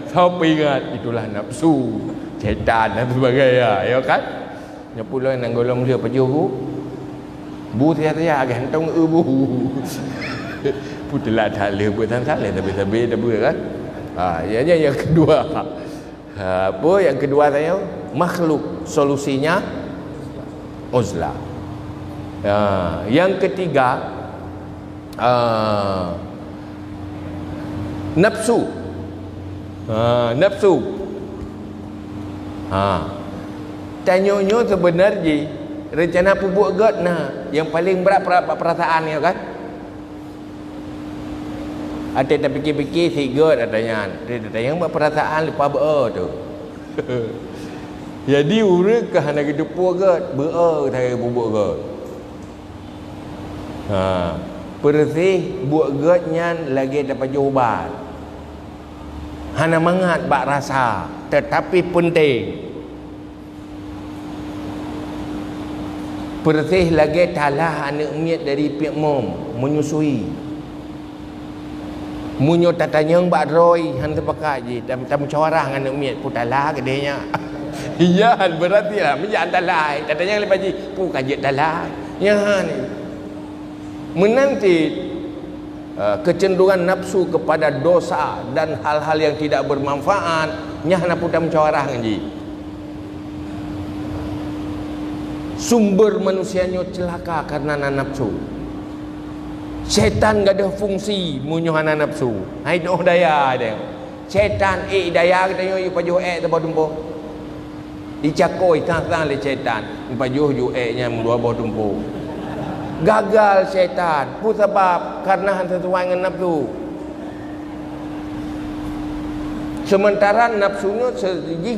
Siapa ingat? Itulah nafsu, syaitan dan sebagainya, ya kan? Yang pula nang golong dia pajuh bu tiada kan tong bu. Putlah tak le buat salah tapi dah buat kan. Yang kedua. Apa yang kedua saya? Makhluk, solusinya uzlah. Yang ketiga nafsu. Nafsu. Tanyonyo sebenarnya rencana pupuk god yang paling berat perasaan ya kan. Ada tak fikir-fikir si god adanya. Dia yang perasaan lepas tu. Jadi urut ke hana hidup pupuk god, tak pupuk god. Persih buat godnya lagi dapat ubat. Hana mangat bak rasa, tetapi penting. Persih lagi talah anak umiat dari pihak mom menyusui. Munyo tatanyang bak roy han terpakai je tam musyawarah dengan anak umiat putalah kedenya. Iya berarti lah menjadi talai. Tatanyang lepas je pu kajik talai. Ya ni. Menanti kecenderungan nafsu kepada dosa dan hal-hal yang tidak bermanfaat nyah na putar musyawarah ngaji. Sumber manusianya celaka karena nafsu. Syaitan gak ada fungsi munyuhana nafsu. Hai doh daya dia. Syaitan daya kita yo pajuh tebau tumpu. Dicakoi tang-tang le syaitan. Pajuh ju nya mendua bau tumpu. Gagal syaitan. Pu sebab karena sesuai dengan nafsu. Sementara nafsunya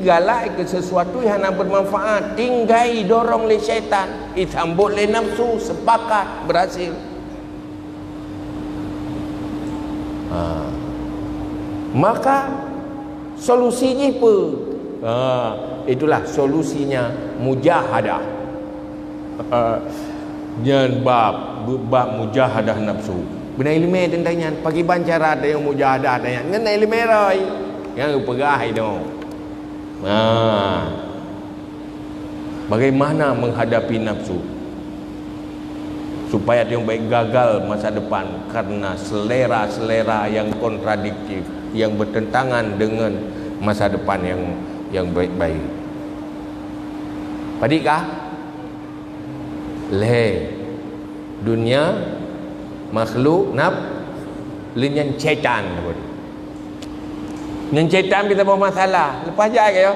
galak ke sesuatu yang bermanfaat, tinggai dorong le syaitan, disambut le nafsu, sepakat berhasil. Maka solusinya apa? Itulah solusinya mujahadah. Nyan bab mujahadah nafsu. Benar ilmu tentangnya pagi bancara ada yang mujahadah ada yang ngan ilmu rai. Yang pegah itu. Bagaimana menghadapi nafsu supaya dia baik gagal masa depan karena selera-selera yang kontradiktif yang bertentangan dengan masa depan yang baik-baik. Padikah? Dunia makhluk linyan syaitan. Yang syaitan kita bawa masalah. Lepas aja ke yo.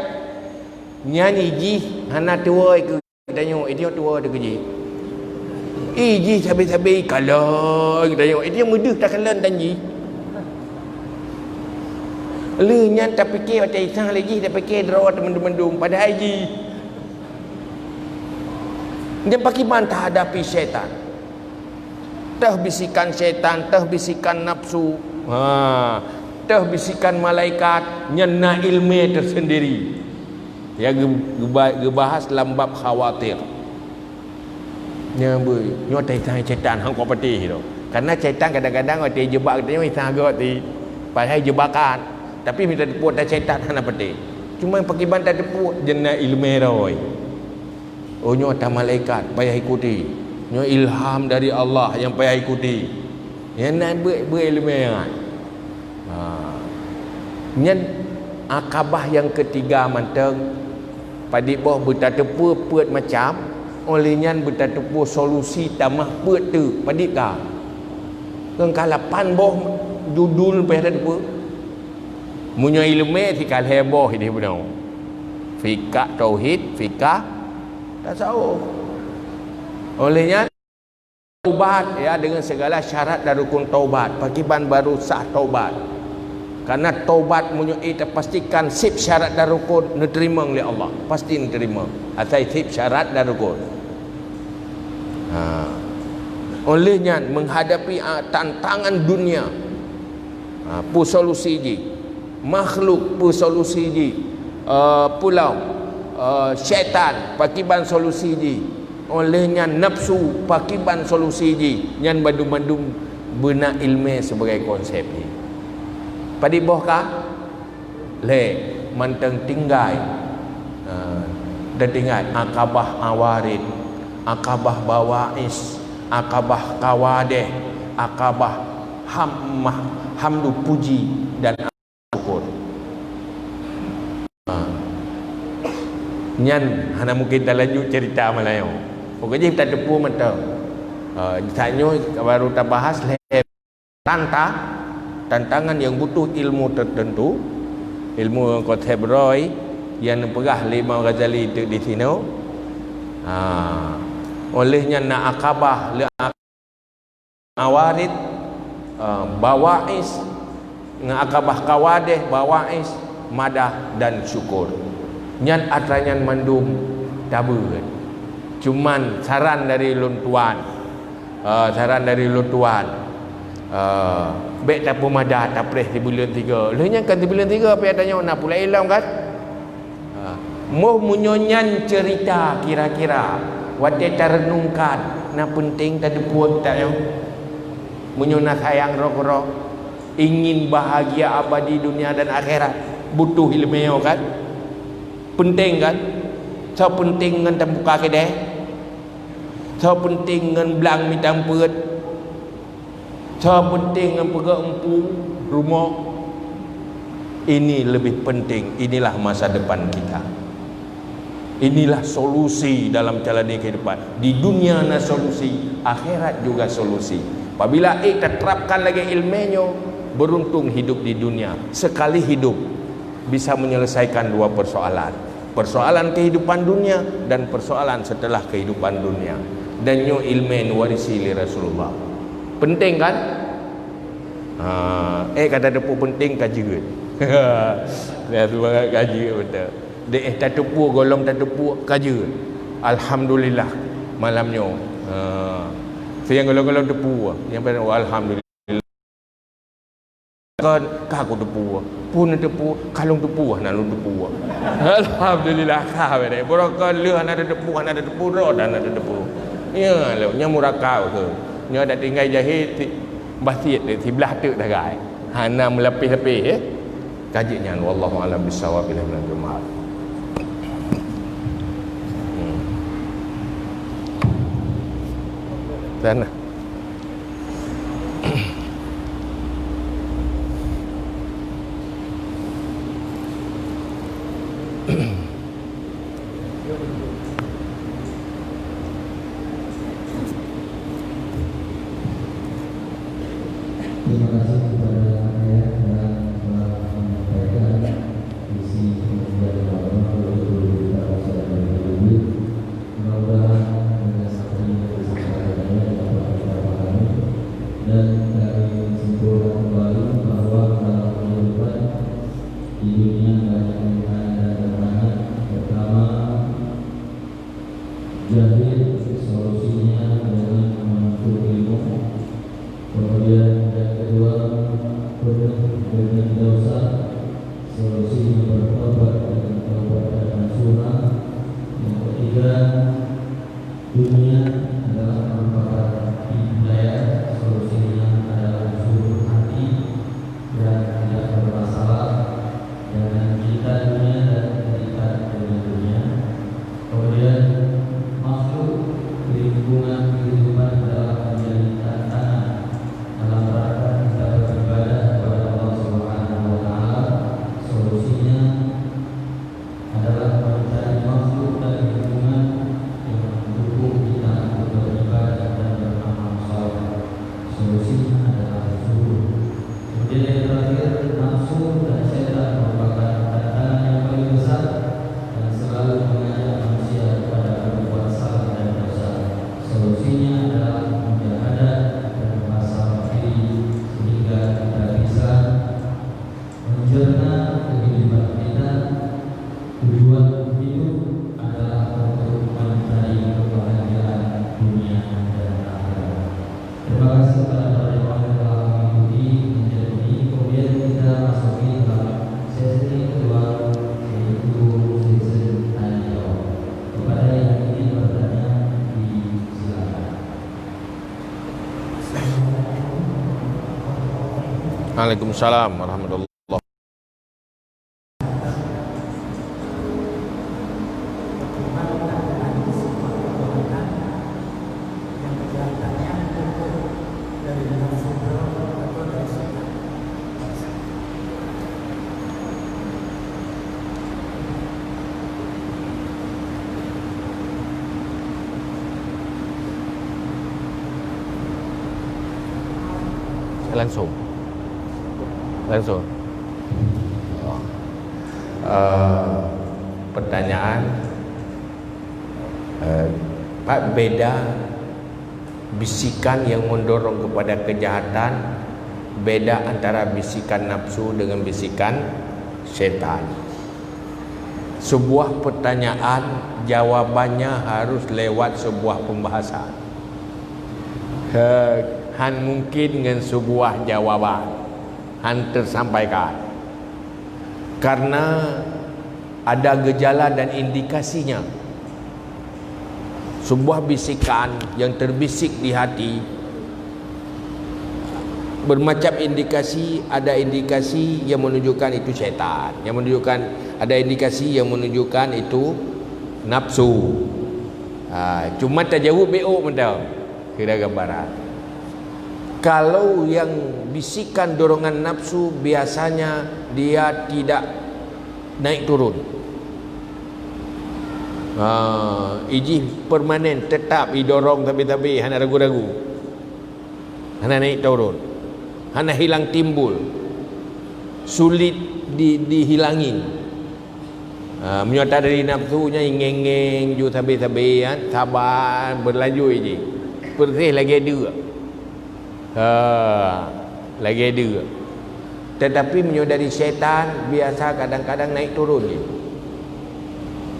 Nyanyi ji hana tua ke tanya itu tua tu ke. Ji sabi-sabi kalau kita tengok itu mudah tak kalen tanji. Lu nya tak fikir macam isang lagi tak fikir draw mendum-mendum pada haji. Dia pakai bantah hadapi syaitan. Tah bisikan syaitan, tah bisikan nafsu. Tah bisikan malaikat nyana ilmu tersendiri. Yang gebahas dalam bab khawatir. Nya nyotai syaitan hang ko peti tu. Karena syaitan kadang-kadang dia jebak dia isang agak ti pai jebakan. Tapi minta tepuk dah syaitan hana peti. Cuma pakai bantah tepuk nyana ilmu roi. Oh nyata malaikat payah ikuti. Nyo ilham dari Allah yang payah ikuti. Yang nak berilmu yang nyen akabah yang ketiga manteng padi boh bertatepu peut macam olehnya bertatepu solusi tamah peut tu padi ka keung kalapan boh judul payah tatepu munyo ilmu si kal heboh ini benar fikah tauhid fikah tasawuf olehnya taubat ya dengan segala syarat dan rukun taubat pakiban baru sah taubat. Karena taubat menyuai terpastikan sip syarat dan rukun diterima oleh Allah. Pasti diterima. Atau sip syarat dan rukun. Olehnya menghadapi tantangan dunia. Pu solusi ji. Makhluk pu solusi ji. Pulau syaitan pakiban solusi ji. Olehnya nafsu pakiban solusi ji. Yang bandum-bandum benak ilmu sebagai konsep ni. Padi boh kah? le manteng tinggai dan tinggai akabah awarid, akabah bawais, akabah kawadeh, akabah hamdu puji dan syukur. Nyan hana mungkin tak lanjut cerita Melayu. Pokoknya kita depu mata. Tanya baru kita bahas tantangan yang butuh ilmu tertentu, ilmu kontemporari yang perah Imam Ghazali di sini. Olehnya nak akabah awarid, bawais, akabah kawadeh, bawais, madah dan syukur. Nyan atranyan mandum tabu. Cuman saran dari luntuan, baik tak pemadah tak preh di bulan 3. Lehnya kan di bulan 3 apa adanya nak pula ilam kan? Mau munyonyan cerita kira-kira wate tarenungkan na penting tak puak tak yo. Munyona sayang rok-rok ingin bahagia abadi dunia dan akhirat butuh ilmu kan? Penting kan? So penting ngan tembuka kedai. So penting ngan belang mitang perut. So penting ngan pegak empu rumah. Ini lebih penting. Inilah masa depan kita. Inilah solusi dalam jalani kehidupan. Di dunia ada solusi, akhirat juga solusi. Apabila kita terapkan lagi ilmunya, beruntung hidup di dunia. Sekali hidup bisa menyelesaikan dua persoalan. Persoalan kehidupan dunia dan persoalan setelah kehidupan dunia. Dan nyo ilmen warisi li Rasulullah. Penting kan? Kata depu penting kaji good. Dia sebagai kaji betul. Dia tak tepu golong tak tepu kaji. Alhamdulillah malamnya. Saya golong-golong tepu. Yang pada alhamdulillah. Kan aku tepu pun tepu kalung tepu nak lu tepu alhamdulillah kah bere borokon leuh ada tepu ada tepu ro dan ada tepu ya lo nya murakau ke nya dak tinggal jahit basit di belah tek dah gai hana melapis-lapis kajinya wallahu alam bisawab ila min al-jamaah. Sana terima kasih kepada ayah yang telah menyampaikan visi kemudian Allah untuk kita bersama berdiri. Mudah-mudahan dengan seperti kesempatan dapat kita pahami dan dari simpulkan kembali bahwa dalam kehidupan di dunia banyak pilihan dan tantangan. Pertama, jahil solusinya dengan menuntut ilmu. Kemudian yang kedua, penuh dengan dosa, solusinya bertobat dengan taubat dan nasuha. Yang ketiga, dunia adalah merupakan hidayah, solusinya adalah suruh hati dan tidak bermasalah dengan kita dunia dan kita dengan dunia. Kemudian makhluk lingkungan kehidupan adalah menjadi tantangan dalam rangka kita beribadah kepada Allah Subhanahu wa taala. Solusinya adalah mencari makhluk dan lingkungan yang mendukung kita untuk beribadah dan beramal saleh. Solusinya adalah suruh. Kemudian yang terakhir, nafsu dan syaitan merupakan tantangan yang paling besar dan selalu mengajak manusia kepada berbuat salah dan dosa. Solusinya adalah mujahadah dan muhasabah diri sehingga kita bisa mencerna kehidupan kita. Tujuan hidup adalah untuk mencari kebahagiaan dunia dan akhirat. Terima kasih kepada para jemaah yang telah mengikuti kajian ini. Kemudian kita masuki dalam sesi kedua, yaitu sesi tanya jawab. Kepada yang ingin bertanya, silakan. Waalaikumsalam warahmatullahi langsung. Pertanyaan, Pak, beda bisikan yang mendorong kepada kejahatan, beda antara bisikan nafsu dengan bisikan syaitan. Sebuah pertanyaan, jawabannya harus lewat sebuah pembahasan. Han mungkin dengan sebuah jawaban Han tersampaikan, karena ada gejala dan indikasinya. Sebuah bisikan yang terbisik di hati bermacam indikasi. Ada indikasi yang menunjukkan itu syaitan, yang menunjukkan, ada indikasi yang menunjukkan itu nafsu. Cuma tajawub BO mentau kira gambaran. Kalau yang bisikan dorongan nafsu biasanya dia tidak naik turun. Iji permanen, tetap didorong tapi hana ragu-ragu, hana naik turun, hana hilang timbul, sulit dihilangin. Menyota dari nafsunya ingeng-ingeng ju tabi-tabi, sabar berlaju iji perih lagi dua, lagi dua. Tetapi menyota dari syaitan biasa kadang-kadang naik turun je.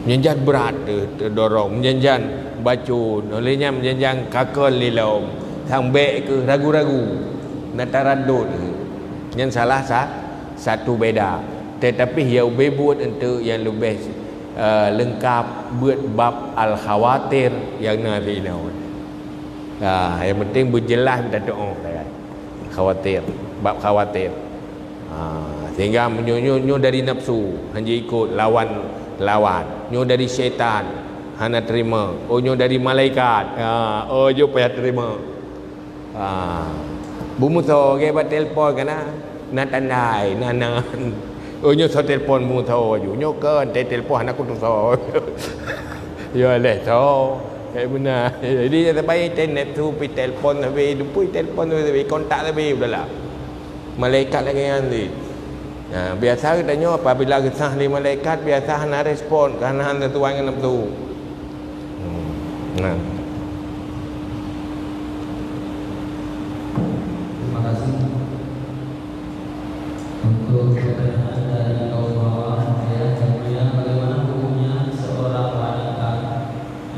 Menjanjan berat terdorong, menjanjan bacun, olehnya menjanjan kakol lilau, sampai ke ragu-ragu, nataradud. Yang salah satu beda. Tetapi yang bebut untuk yang lebih lengkap buat bab al-khawatir yang nanti naun. Yang penting berjelas minta doa kan. Khawatir, bab khawatir. Sehingga menyunyu dari nafsu, hanya ikut lawan, nyo dari syaitan hana terima, nyo dari malaikat, jo payah terima. Bumuso ke ba telpon kana na tandai nanan, nyo so telpon bumuso ju nyo kan telpon aku tu so. Ya leh so benar. Jadi sampai internet tu pi telpon tapi dupui telpon tu tapi kontak tapi udahlah. Malaikat lagi nanti. Biasa katanya apabila kesah di malaikat biasa hana respon kerana hana tuan dengan nafsu. Terima kasih untuk pertanyaan dari kaum bawah. Kemudian bagaimana hukumnya seorang wanita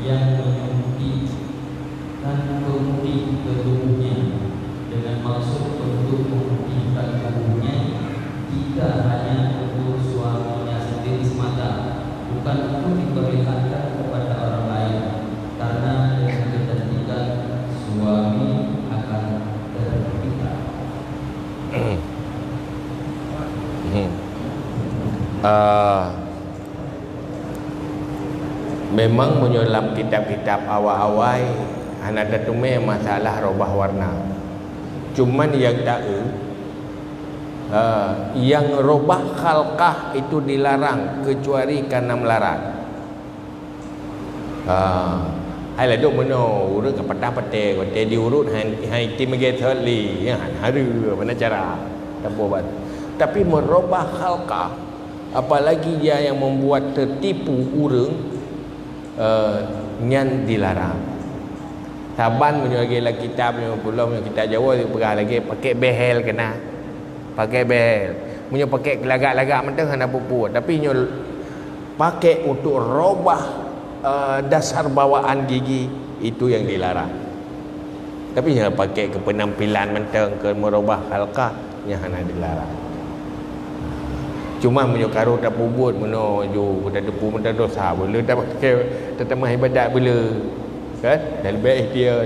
yang menyuntikkan pemutih ke tubuhnya dengan maksud untuk memutihkan tubuhnya, jika hanya untuk suaminya sendiri semata, bukan untuk diperlihatkan kepada orang lain, karena dengan kecantikan suami akan terpikat. Memang menyolam kitab-kitab awal-awal ada tume masalah robah warna. Cuman yang tahu yang robah khalqah itu dilarang kecuali karena melarat. Hai lah duk meno urut ke patah-patah kote diurut hai timage thali haru mana cara tapo bat. Tapi merubah khalqah, apalagi dia yang membuat tertipu urang, nyan dilarang. Saban punya lagi kitab punya pulau punya kitab Jawa pegah lagi pakai behel kena. Pakai behel. Punya pakai lagak-lagak mentang hana pupu, tapi nyo pakai untuk robah dasar bawaan gigi itu yang dilarang. Tapi jangan pakai ke penampilan mentang ke merubah halqah yang hana dilarang. Cuma menyokaru tak pubut menuju pada depu mentang dosa boleh tak pakai tetemah ibadat boleh. Kan? Dan lebih ikhtiar.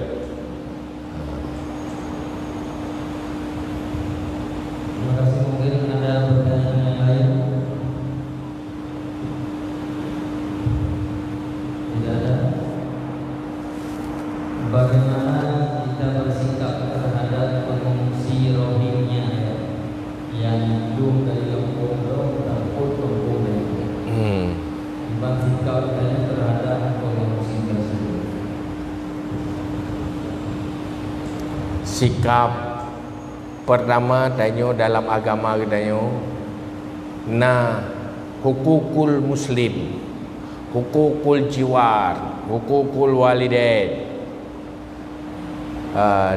Terima kasih. Mungkin ada pertanyaan yang lain? Tidak ada. Bagaimana kita bersikap terhadap pengungsi Rohingya yang hidup dari kampung kampung dari Bagaimana sikap kita terhadap pengungsi tersebut? Sikap Pertama tanya dalam agama tanya na hukukul muslim, hukukul jiwar, hukukul walidain.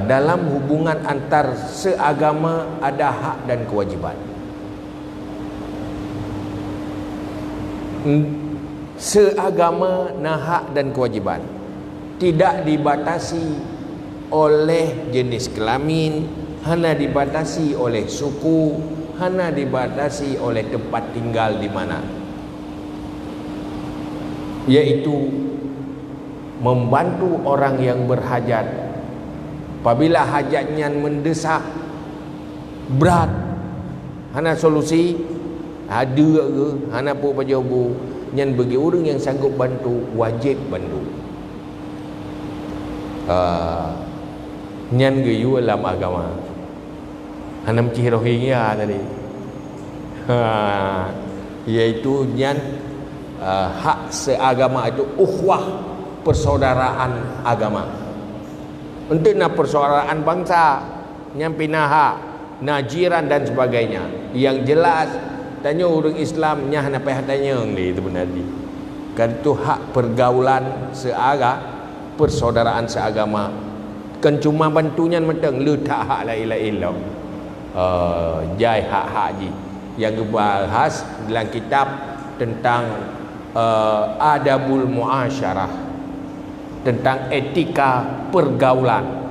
Dalam hubungan antar seagama ada hak dan kewajiban. Seagama na hak dan kewajiban, tidak dibatasi oleh jenis kelamin, hanya dibatasi oleh suku, hanya dibatasi oleh tempat tinggal di mana, yaitu membantu orang yang berhajat apabila hajatnya mendesak berat. Hana solusi ada ke hana pun pajobu nyan bagi orang yang sanggup bantu wajib bantu. Nyan geyu dalam agama hana mci Rohingya tadi, yaitu nyan hak seagama itu ukhuwah, persaudaraan agama. Untuk na persaudaraan bangsa nyampi naha najiran dan sebagainya. Yang jelas tanya orang Islam nyah na payah tanya ni itu benar di. Kan itu hak pergaulan persaudaraan seagama. Kan cuma bantunya menteng lu tak hak la ilaha illallah. Jai hak-hak ji yang dibahas dalam kitab tentang adabul muasyarah, tentang etika pergaulan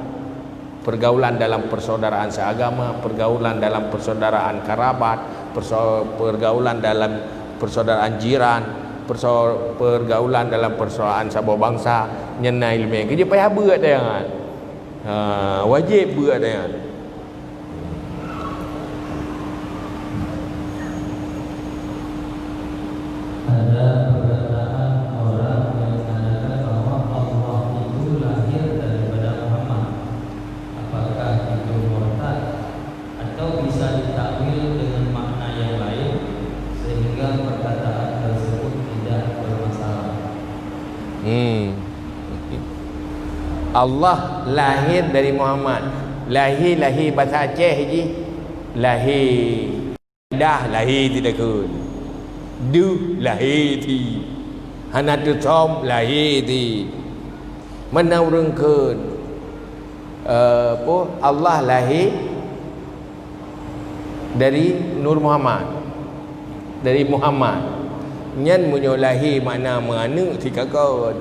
dalam persaudaraan seagama, pergaulan dalam persaudaraan kerabat, pergaulan dalam persaudaraan jiran, pergaulan dalam persaudaraan sabah bangsa. Nyena ilmu kerja payah buat dia, wajib buat dia. Ada perkataan orang yang mengatakan bahwa Allah itu lahir daripada Muhammad. Apakah itu murtad atau bisa ditakwil dengan makna yang lain sehingga perkataan tersebut tidak bermasalah? Allah lahir dari Muhammad. Lahir bahasa Aceh je. Lahir tidak kun. Du lahir ti. Hana tu som lahir ti. Mana orang kun? Allah lahir dari Nur Muhammad, dari Muhammad. Nyan munyo lahir makna mana ti kakon.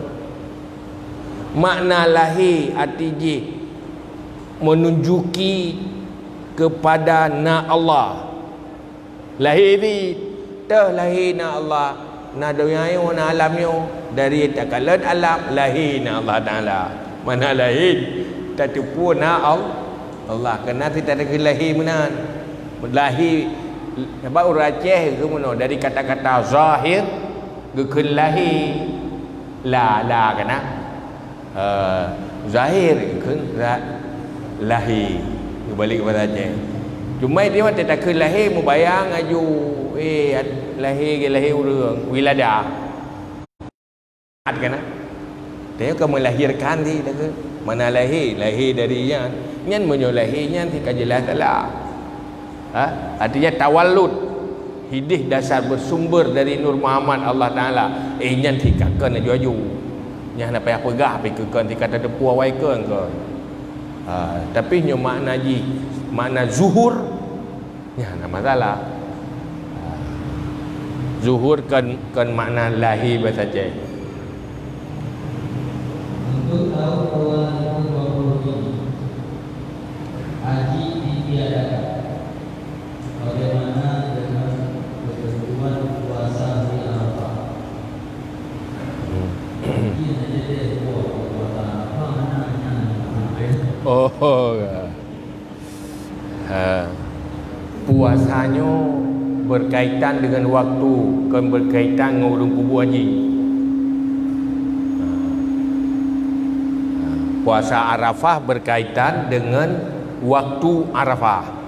Makna lahir artinya menunjuki kepada na Allah. Lahir ni dah lahir na Allah, na dunia yo na alam yo, dari takalat alam lahir na Allah Taala. Mana lahir tatupu na Allah, kena tidak ada lahir menan. Lahir sebab orang Aceh ke mana dari kata-kata zahir ke lahir la kena zahir ke lahir balik kepada Aceh. Cuma dia mah tak ke lahir mu bayang aju lahir urang wilada kena dia ke melahirkan di ke mana lahir dari nyan menyo lahirnya ti kajelas lah. Artinya tawallud hidih dasar bersumber dari Nur Muhammad Allah Taala. Nyan ti kakan aju nyah nak payah pegah pergi ke kan kata depu awai ke. Tapi nyo makna zuhur nyah nak masalah. Zuhur kan makna lahir bahasa Aceh. Untuk tahun 2020 ini haji ditiadakan. Bagaimana dengan ketentuan puasa hari Arafah? Puasanya berkaitan dengan waktu, kan berkaitan dengan urung kubur haji. Puasa Arafah berkaitan dengan waktu Arafah.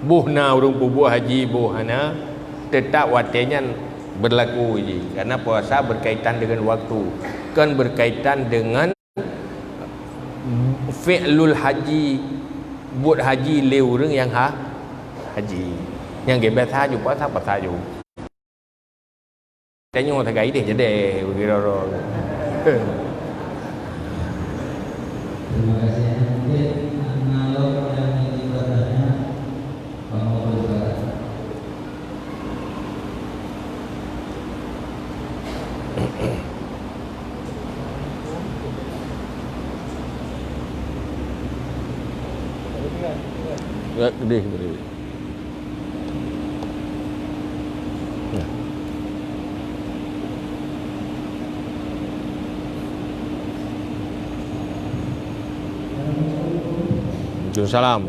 Buhna urung kubur haji buhana tetap watenya berlaku je, karena puasa berkaitan dengan waktu, kan berkaitan dengan fi'lul haji buat haji leu reng yang haji yang gebet haju pas apa haju tanya orang tagai deh jadi begitu Terima kasih. Mungkin kalau yang ingin bertanya, kamu bersilakan. gede gede. Ya. Waalaikumsalam.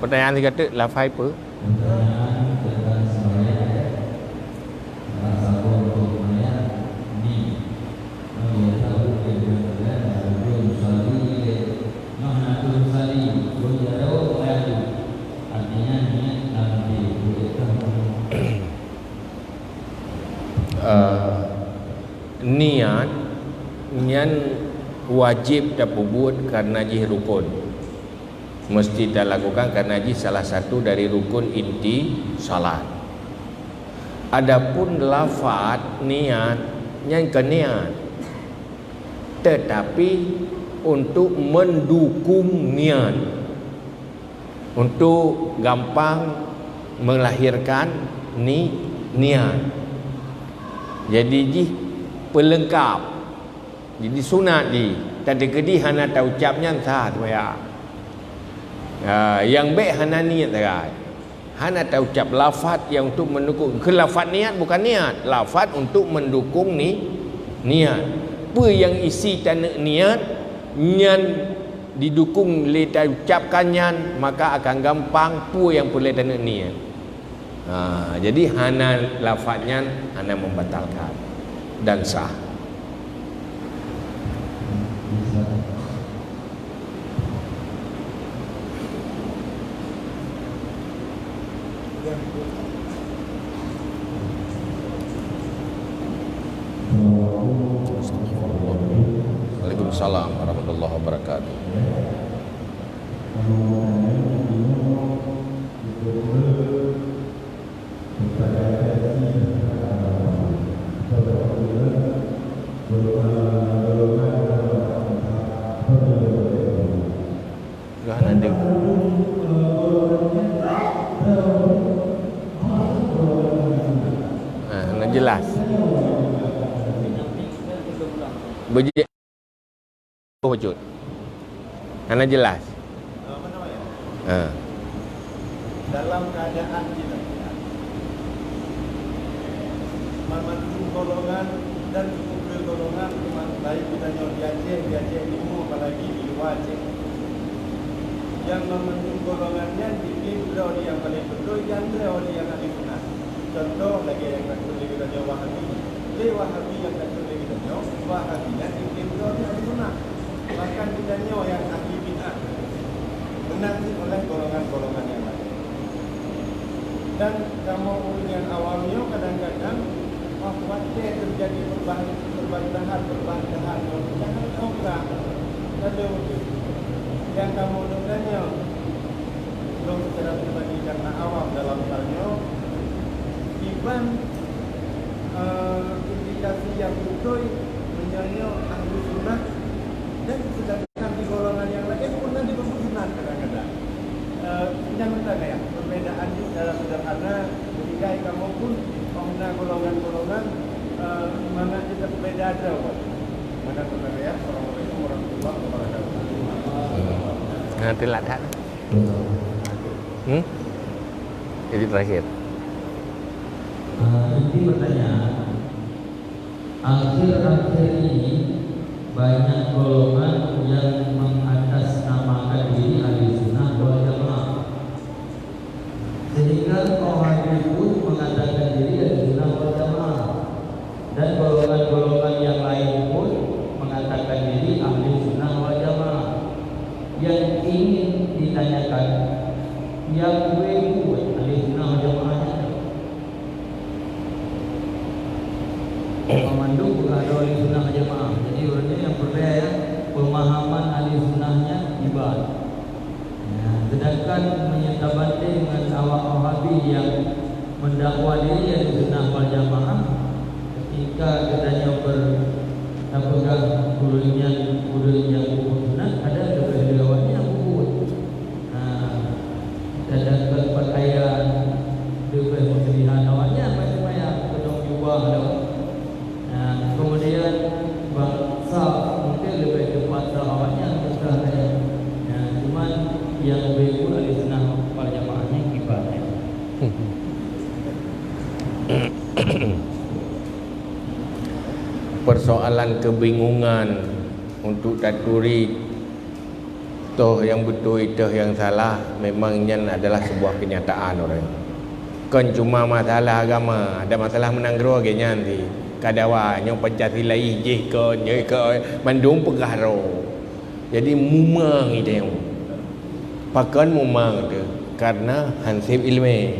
Pertanyaan dia kata lafai apa? Pertanyaan tentang semayang, rasa untuk semayang ni, kami tahu kebenaran belum sali, mana belum sali, belum jauh lagi. Artinya niat nanti bolehkah? Niat yang wajib dapat buat karena jih rukun. Mesti kita lakukan karena haji salah satu dari rukun inti salat. Adapun lafaz niat yang ke niat, tetapi untuk mendukung niat, untuk gampang melahirkan niat. Jadi ji pelengkap. Jadi sunat di tadi kedi hana tahu ucapnya sah tu ya. Yang baik hana niat terai. Hana tak ucap lafaz yang untuk mendukung. Ke lafaz niat bukan niat. Lafaz untuk mendukung niat. Apa yang isi tanah niat yang didukung oleh ucapkannya, maka akan gampang apa yang boleh tanah niat. Jadi hana lafaznya hana membatalkan dan sah. Waalaikumsalam warahmatullahi wabarakatuh. Gak nanti. Jelas. Berjaya. Wujud. Karena jelas. Dalam keadaan kita memandung golongan dan kumpul golongan baik kita nyor Aceh Timur apalagi di luar Aceh. Yang memandung golongannya di beliau yang paling betul yang beliau yang ahli sunnah. Contoh lagi yang kita nyor Wahabi, Wahabi yang kita nyor Wahabinya di beliau yang ahli sunnah. Bahkan kita nyor yang ahli bid'ah menanti oleh golongan-golongan yang lain. Dan kamu yang awamnya kadang-kadang khawatir terjadi perbedaan. Jangan orang lalu yang kamu dengarnya belum secara pribadi karena awam dalam halnya iban indikasi yang betul menyanyi ahli sunnah dan sedangkan di golongan yang lain pun nanti berhubungan kadang-kadang. Jangan tanya ya, perbedaan itu dalam sederhana ketika kamu pun mengenal golongan-golongan mana kita berbeda ada. Mana tanya ya, Assalamualaikum warahmatullahi wabarakatuh. Nanti ladat. Jadi terakhir. Inti pertanyaan, akhir-akhir ini banyak golongan yang mengatasnamakan diri ahli sunnah wal jamaah, sehingga Wahabi pun mengatakan diri ahli sunnah wal jamaah, dan golongan-golongan yang lain pun mengatakan diri ahli sunnah wal jamaah. Yang ingin Pemandu bukan ada ahli sunnah jamaah. Jadi orangnya yang berbeda pemahaman ahli sunnahnya ibadah. Ya, sedangkan menyatabanti dengan awak Wahabi yang mendakwa diri ahli sunnah wal jamaah, ketika katanya berpegang kulinya buku sunnah, ada kebedaannya buku. Sedangkan pakaian dengan pilihan awalnya macam-macam penuh jubah dah. Kemudian bangsa mungkin lebih cepat awalnya sebenarnya. Cuma yang lebih pun ahli sunnah wal jamaahnya kibarnya. Persoalan kebingungan untuk taturi toh yang betul itu yang salah, memangnya adalah sebuah kenyataan orang. Kan cuma masalah agama, ada masalah menanggro agaknya nanti. Kadawa yang Pancasila ijih kon je ke Bandung pegaro. Jadi mumang itu yang pakan mumang tu karena hansip ilmu.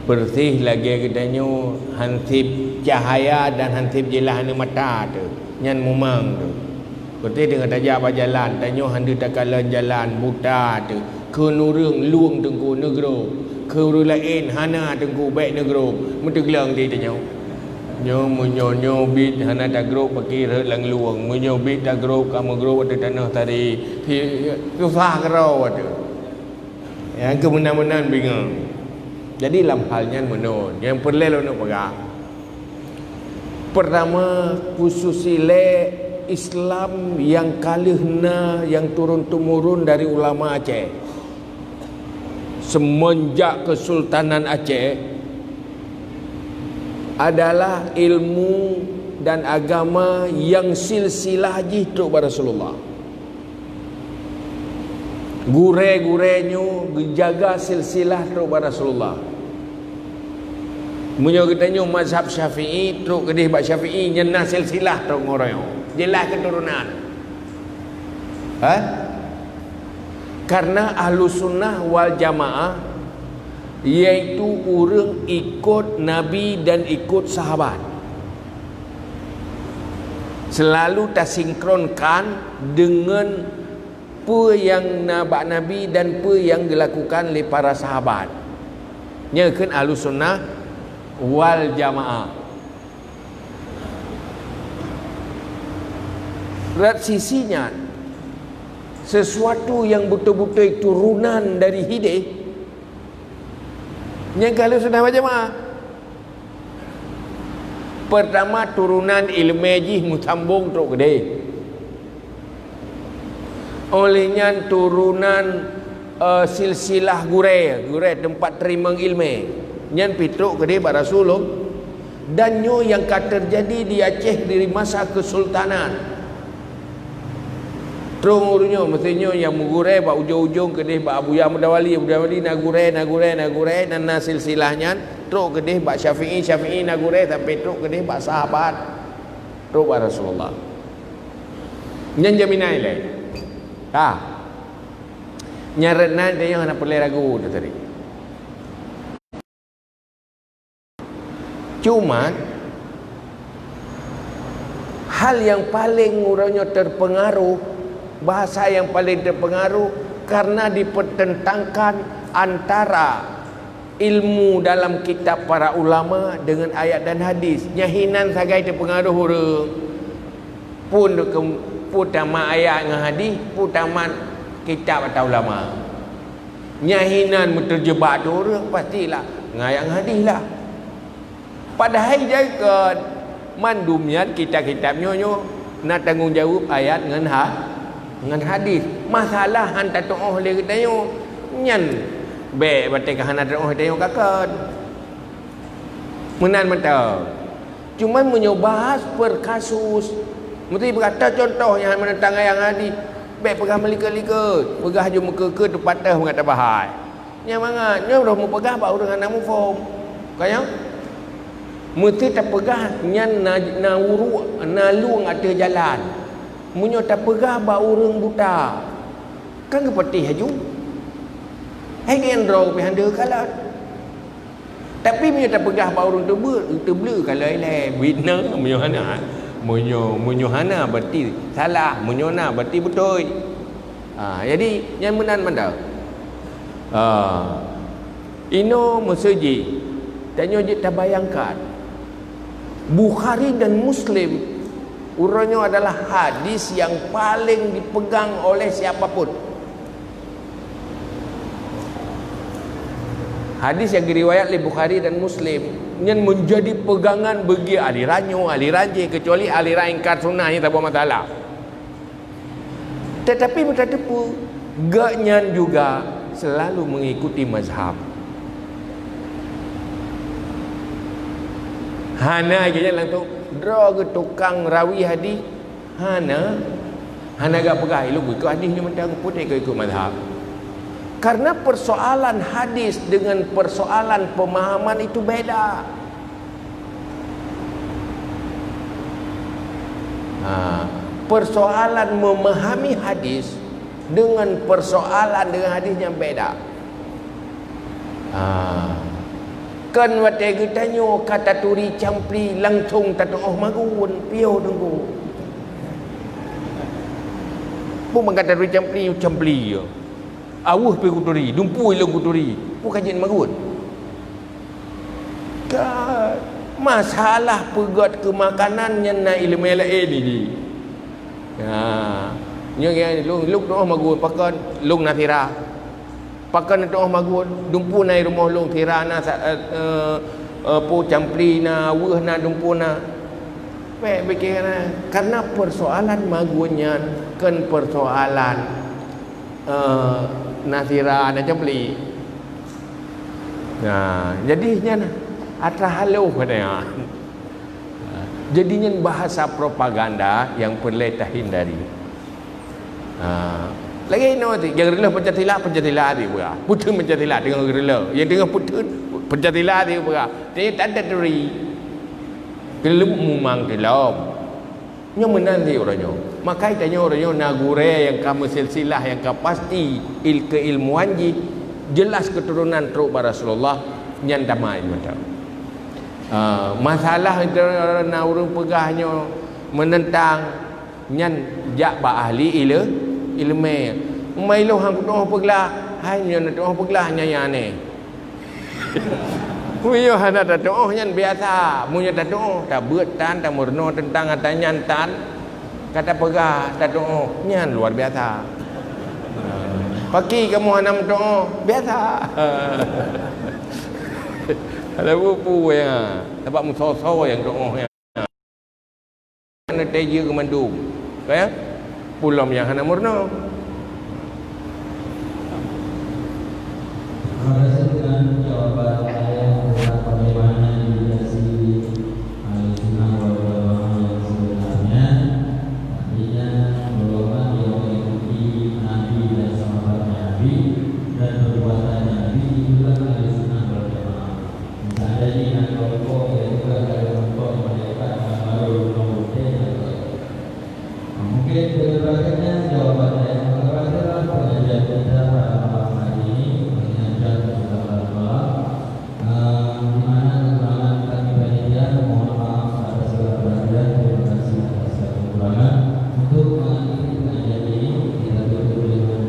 Bersih lagi katanya hansip cahaya dan hansip jelas ni mata tu. Nyan mumang tu. Betul dengan tajak jalan, tanya handa takalan jalan buta tu. Ke nurung luang tengku negro. Ke lain hana tengku baik negro. Menteglang dia tanya. Nyo bit hana tak grup pakai lang luang. Munyo bit tak grup kamu grup ada tanah tadi. Susah kerau ada. Yang kemenang-menang bingung. Jadi dalam halnya menun. Yang perlu nak pegang. Pertama khususile Islam yang kalihna yang turun-temurun dari ulama Aceh. Semenjak Kesultanan Aceh adalah ilmu dan agama yang silsilah jitu pada Rasulullah. Gure-gurenyo jaga silsilah teruk pada Rasulullah. Munyo katanya mazhab Syafi'i teruk kedih bab Syafi'i nyena silsilah teruk ngoroyo. Jelas keturunan. Karena ahlu sunnah wal jamaah iaitu orang ikut Nabi dan ikut sahabat, selalu tersinkronkan dengan apa yang nabak Nabi dan apa yang dilakukan oleh para sahabat. Nyakan ahlu sunnah wal jamaah. Rat sisinya sesuatu yang betul-betul turunan dari hidayah. Yang kalau sudah berjamaah, pertama turunan ilmu jih mutambung teruk gede. Olehnya turunan silsilah gure tempat terima ilmu. Yang pitruk gede pada Rasulullah. Dan nyo yang terjadi di Aceh dari masa Kesultanan. Terungurnya mestinya yang mengure bak ujung-ujung kedih bak Abu Mudawali nagure dan silsilahnya teruk kedih bak Syafi'i nagure sampai teruk kedih bak sahabat teruk bak Rasulullah. Nyan jaminan lain. Nyarenan dia yang nak perlu ragu tu tadi. Cuma hal yang paling urangnya terpengaruh, bahasa yang paling terpengaruh karena dipertentangkan antara ilmu dalam kitab para ulama dengan ayat dan hadis. Nyahinan sagai terpengaruh orang pun putama ayat dengan hadis, putama kitab atau ulama. Nyahinan terjebak tu orang pastilah ngayang hadis lah. Padahal jaga mandumnya kitab-kitabnya nak tanggungjawab ayat dengan hadis. Masalah hantar to'oh dia katanya nyan baik batik hantar to'oh dia kakak menan mata. Cuma menyobahas per kasus. Mesti berkata contoh yang menentang ayat hadis. Baik pegah melika-lika, pegah je muka ke terpatah mengata bahai. Yang mana nya dah mau pegah ba orang nak mufom. Kaya mesti tak pegah nyan na uru na luang ada jalan. Munyo tak pegah ba orang buta. Kan kepetih haju. Hai gendro pi handa kalat. Tapi punya tak pegah baurun terbela kalau eleh bina munyohana berarti salah, munyona berarti betul. Jadi yang benar mana? Ino meseji tanya je tak bayangkan Bukhari dan Muslim urangnya adalah hadis yang paling dipegang oleh siapapun. Hadis yang diriwayat oleh Bukhari dan Muslim yang menjadi pegangan bagi ahli ranyo, ahli ranje, kecuali ahli ingkar sunnah yang tak buat masalah. Tetapi berkata pun gaknyan juga selalu mengikuti mazhab. Hana aja lang tu draw ke tukang rawi hadis. Hana gak pegai lu ikut hadisnya mentang putih ke ikut mazhab. Karena persoalan hadis dengan persoalan pemahaman itu beda. Persoalan memahami hadis dengan persoalan dengan hadis yang beda. Kan waktu kita tanya kata turi campli langsung tak tahu magun piau tunggu. Pun kata turi campli je. Awuh pergi kuturi, dumpu ilang kuturi. Bukan jen magut. Masalah pegat ke makanan yang nak ilmu lain ni. Nya lung doh magut pakan lung natira. Pakan doh magut dumpu nai rumah lung tira na pu campli na awuh na dumpu na. Karena persoalan magunya kan persoalan nasira dan campli. Jadinya halau pada jadinya bahasa propaganda yang perlu kita hindari. Lagi nanti yang rela pencatila dia buka. Putus pencatila dengan rela. Yang dengan putus pencatila dia buka. Dia tak ada dari gelum mumang gelum. Yang menanti orangnya. Maka tanya orangnya nagure yang kamu silsilah yang pasti keilmuan jelas keturunan truk Rasulullah yang damai macam. Masalah itu nak urang pegahnya menentang nyan jak ba ahli ilmu. Mailu hang doh peglah, hai nyan doh peglah nya ne. Punya hana doh nyan biasa, punya doh tak buat tan tak murno tentang atanyan tan. Kata pegah tak doh nyan luar biasa. Pagi kamu hanam doh biasa. Ada buku yang dapat musoso yang doa yang ada teje ke mandum, ya? Pulam yang hana murno. Terima kasih dengan jawaban saya tentang bagaimana dihiasi sunnah wal jamaah yang sebenarnya. Artinya golongan yang mengikuti Nabi dan sahabat Nabi dan perbuatan Nabi itulah ahli sunnah wal jamaah. Misalnya dengan kelompok yang juga ada kelompok mereka baru mungkin berbagai jawaban saya mengabarkan pengajian kita pada malam hari ini mengajar tentang Allah di mana kekurangan kami panitia mohon maaf atas segala perhatian. Terima kasih atas segala kekurangan. Untuk mengakhiri pengajian ini kita tutup dengan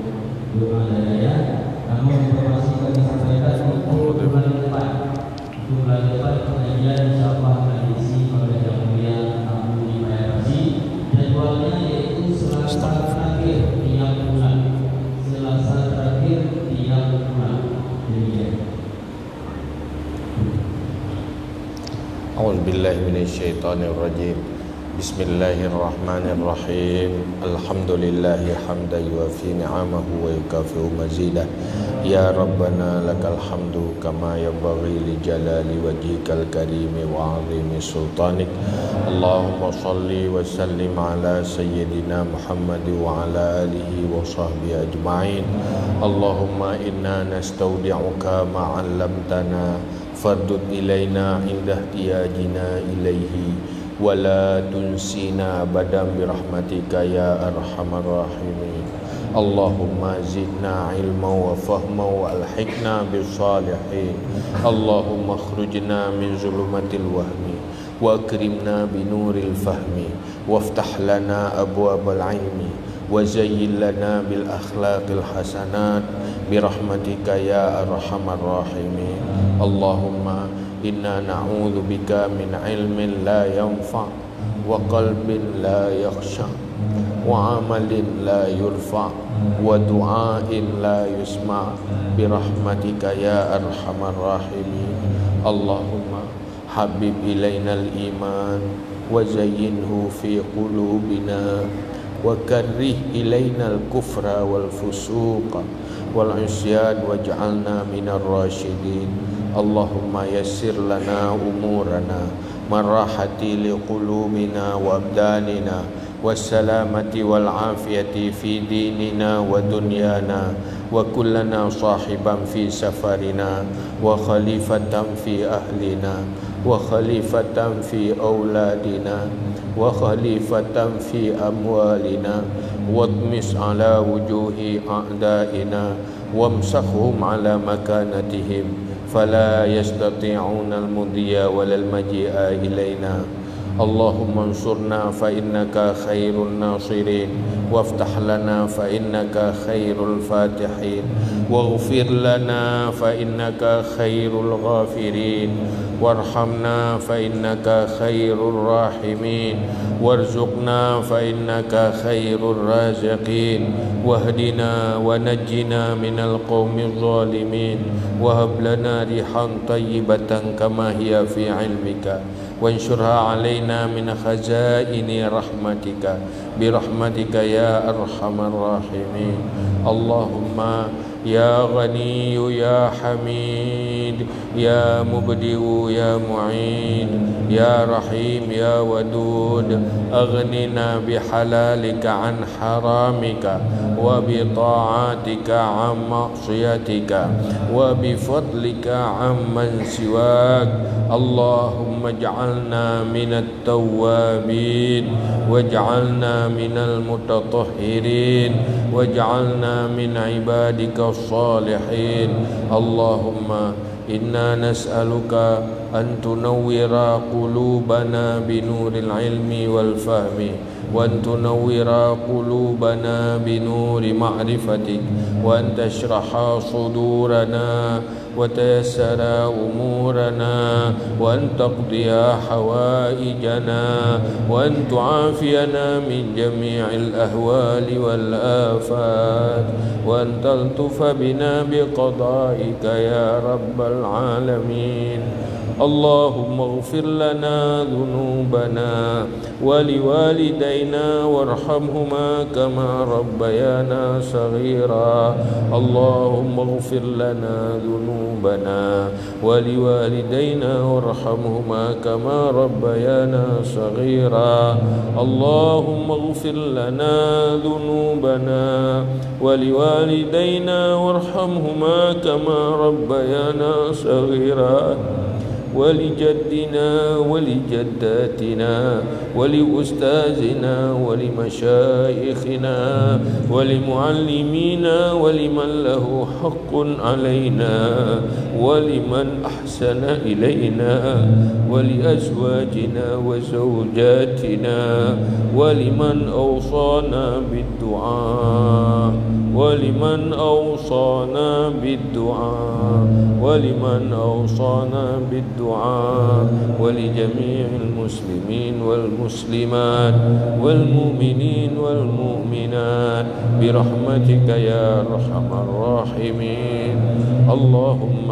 doa dan ayat. Namun informasi kami sampaikan untuk bulan depan. Untuk bulan depan pengajian insyaallah akan diisi oleh Yang Mulia Abu Dimayasi. Jadwalnya yaitu Selasa terakhir tiap bulan. Selasa terakhir tiap bulan. Demikian. A'udzu billahi minasyaitonir rajim. Bismillahirrahmanirrahim. Alhamdulillahi hamdan yuwafi ni'amahu wa yukafi'u mazidah. Ya Rabbana lakal hamdu kama yanbaghi li jalali wajhikal karimi wa 'azimi sultanik. Allahumma shalli wa sallim ala sayyidina Muhammad wa ala alihi wa sahbihi ajma'in. Allahumma inna nastaudi'uka ma 'allamtana fardud ilaina indah tiyajina ilaihi wala tunsina badam birahmatika ya arhamar rahimin. Allahumma zidna ilma wa fahma wa alhiqna bis-salihin. Allahumma akhrujna min zulumatil wahmi wa akrimna binuril fahmi waftah lana abwabal ilmi wa zayyin lana bil akhlaqil hasanat birahmatika ya arhamar rahimin. Allahumma inna na'udzu bika min ilmin la yanfa wa qalbin la yakhsha wa amalin la yurfa wa du'ain la yusma birahmatika ya arhamar rahimin. Allahumma habib ilainal iman wa zayyinhu fi qulubina wa karrih ilainal kufra wal fusuqa wal isyan waj'alna minar rasyidin. Allahumma yassir lana umurana marahati liqulubina wa abdanina wassalamati wal afiyati fi dinina wa dunyana wa kullana sahiban fi safarina wa khalifatan fi ahlina wa khalifatan fi auladina wa khalifatan fi amwalina watmis ala wujuhi a'daina wamsahum ala makanatihim fala yastati'una al-mudhiya walal maji'a ilaina. Allahumma ansurna fa innaka khairun nasirin waftah lana fa innaka khairul fatihin waghfir lana fa innaka khairul ghafirin warhamna fa innaka khairur rahimin warzuqna fa innaka khairur raziqin wahdina wa najjina minal qaumiz zalimin wahab lana rihan tayyibatan kama hiya fi ilmika wansyurha alaina min khazaini rahmatika birahmatika ya arhamar rahimin. Allahumma ya ghaniyu ya hamid ya mubdi'u ya mu'in ya rahim ya wadud aghnina bihalalika an haramika wa bi ta'atika an ma'siyatika wa bi fadlika amman siwak. Allahumma ij'alna minat tawwabin waj'alna minal mutatahhirin waj'alna min ibadika salihin. Allahumma inna nas'aluka an tunawwira qulubana binuril ilmi wal fahmi wa an tunawwira qulubana binuri ma'rifatik wa an tashraha sudurana wa tayassara umurana wa an taqdiya hawaijana wa an tu'afiyana min jami'il ahwali wal afat wa an taltufa bina biqada'ika ya rabbal alamin. Allahumma ighfir lana dhunubana wa liwalidayna warhamhuma kama rabbayana saghira. Allahumma ighfir lana dhunubana wa liwalidayna warhamhuma kama rabbayana saghira. Allahumma ighfir lana dhunubana wa liwalidayna warhamhuma kama rabbayana saghira. ولجدنا ولجداتنا ولأستاذنا ولمشايخنا ولمعلمينا ولمن له حق علينا ولمن أحسن إلينا ولأزواجنا وزوجاتنا ولمن أوصانا بالدعاء ولمن أوصانا بالدعاء ولمن أوصانا بالدعاء ولجميع المسلمين والمسلمات والمؤمنين والمؤمنات برحمتك يا أرحم الراحمين. اللهم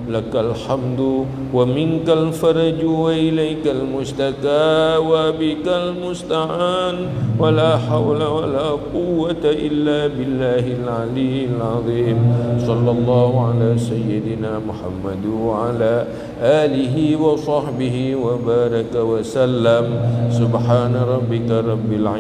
لك الحمد ومنك الفرج وإليك المشتكى وبك المستعان ولا حول ولا قوة إلا بالله العلي العظيم. صلى الله على سيدنا محمد وعلى آله وصحبه وبارك وسلم. سبحان ربك رب العزة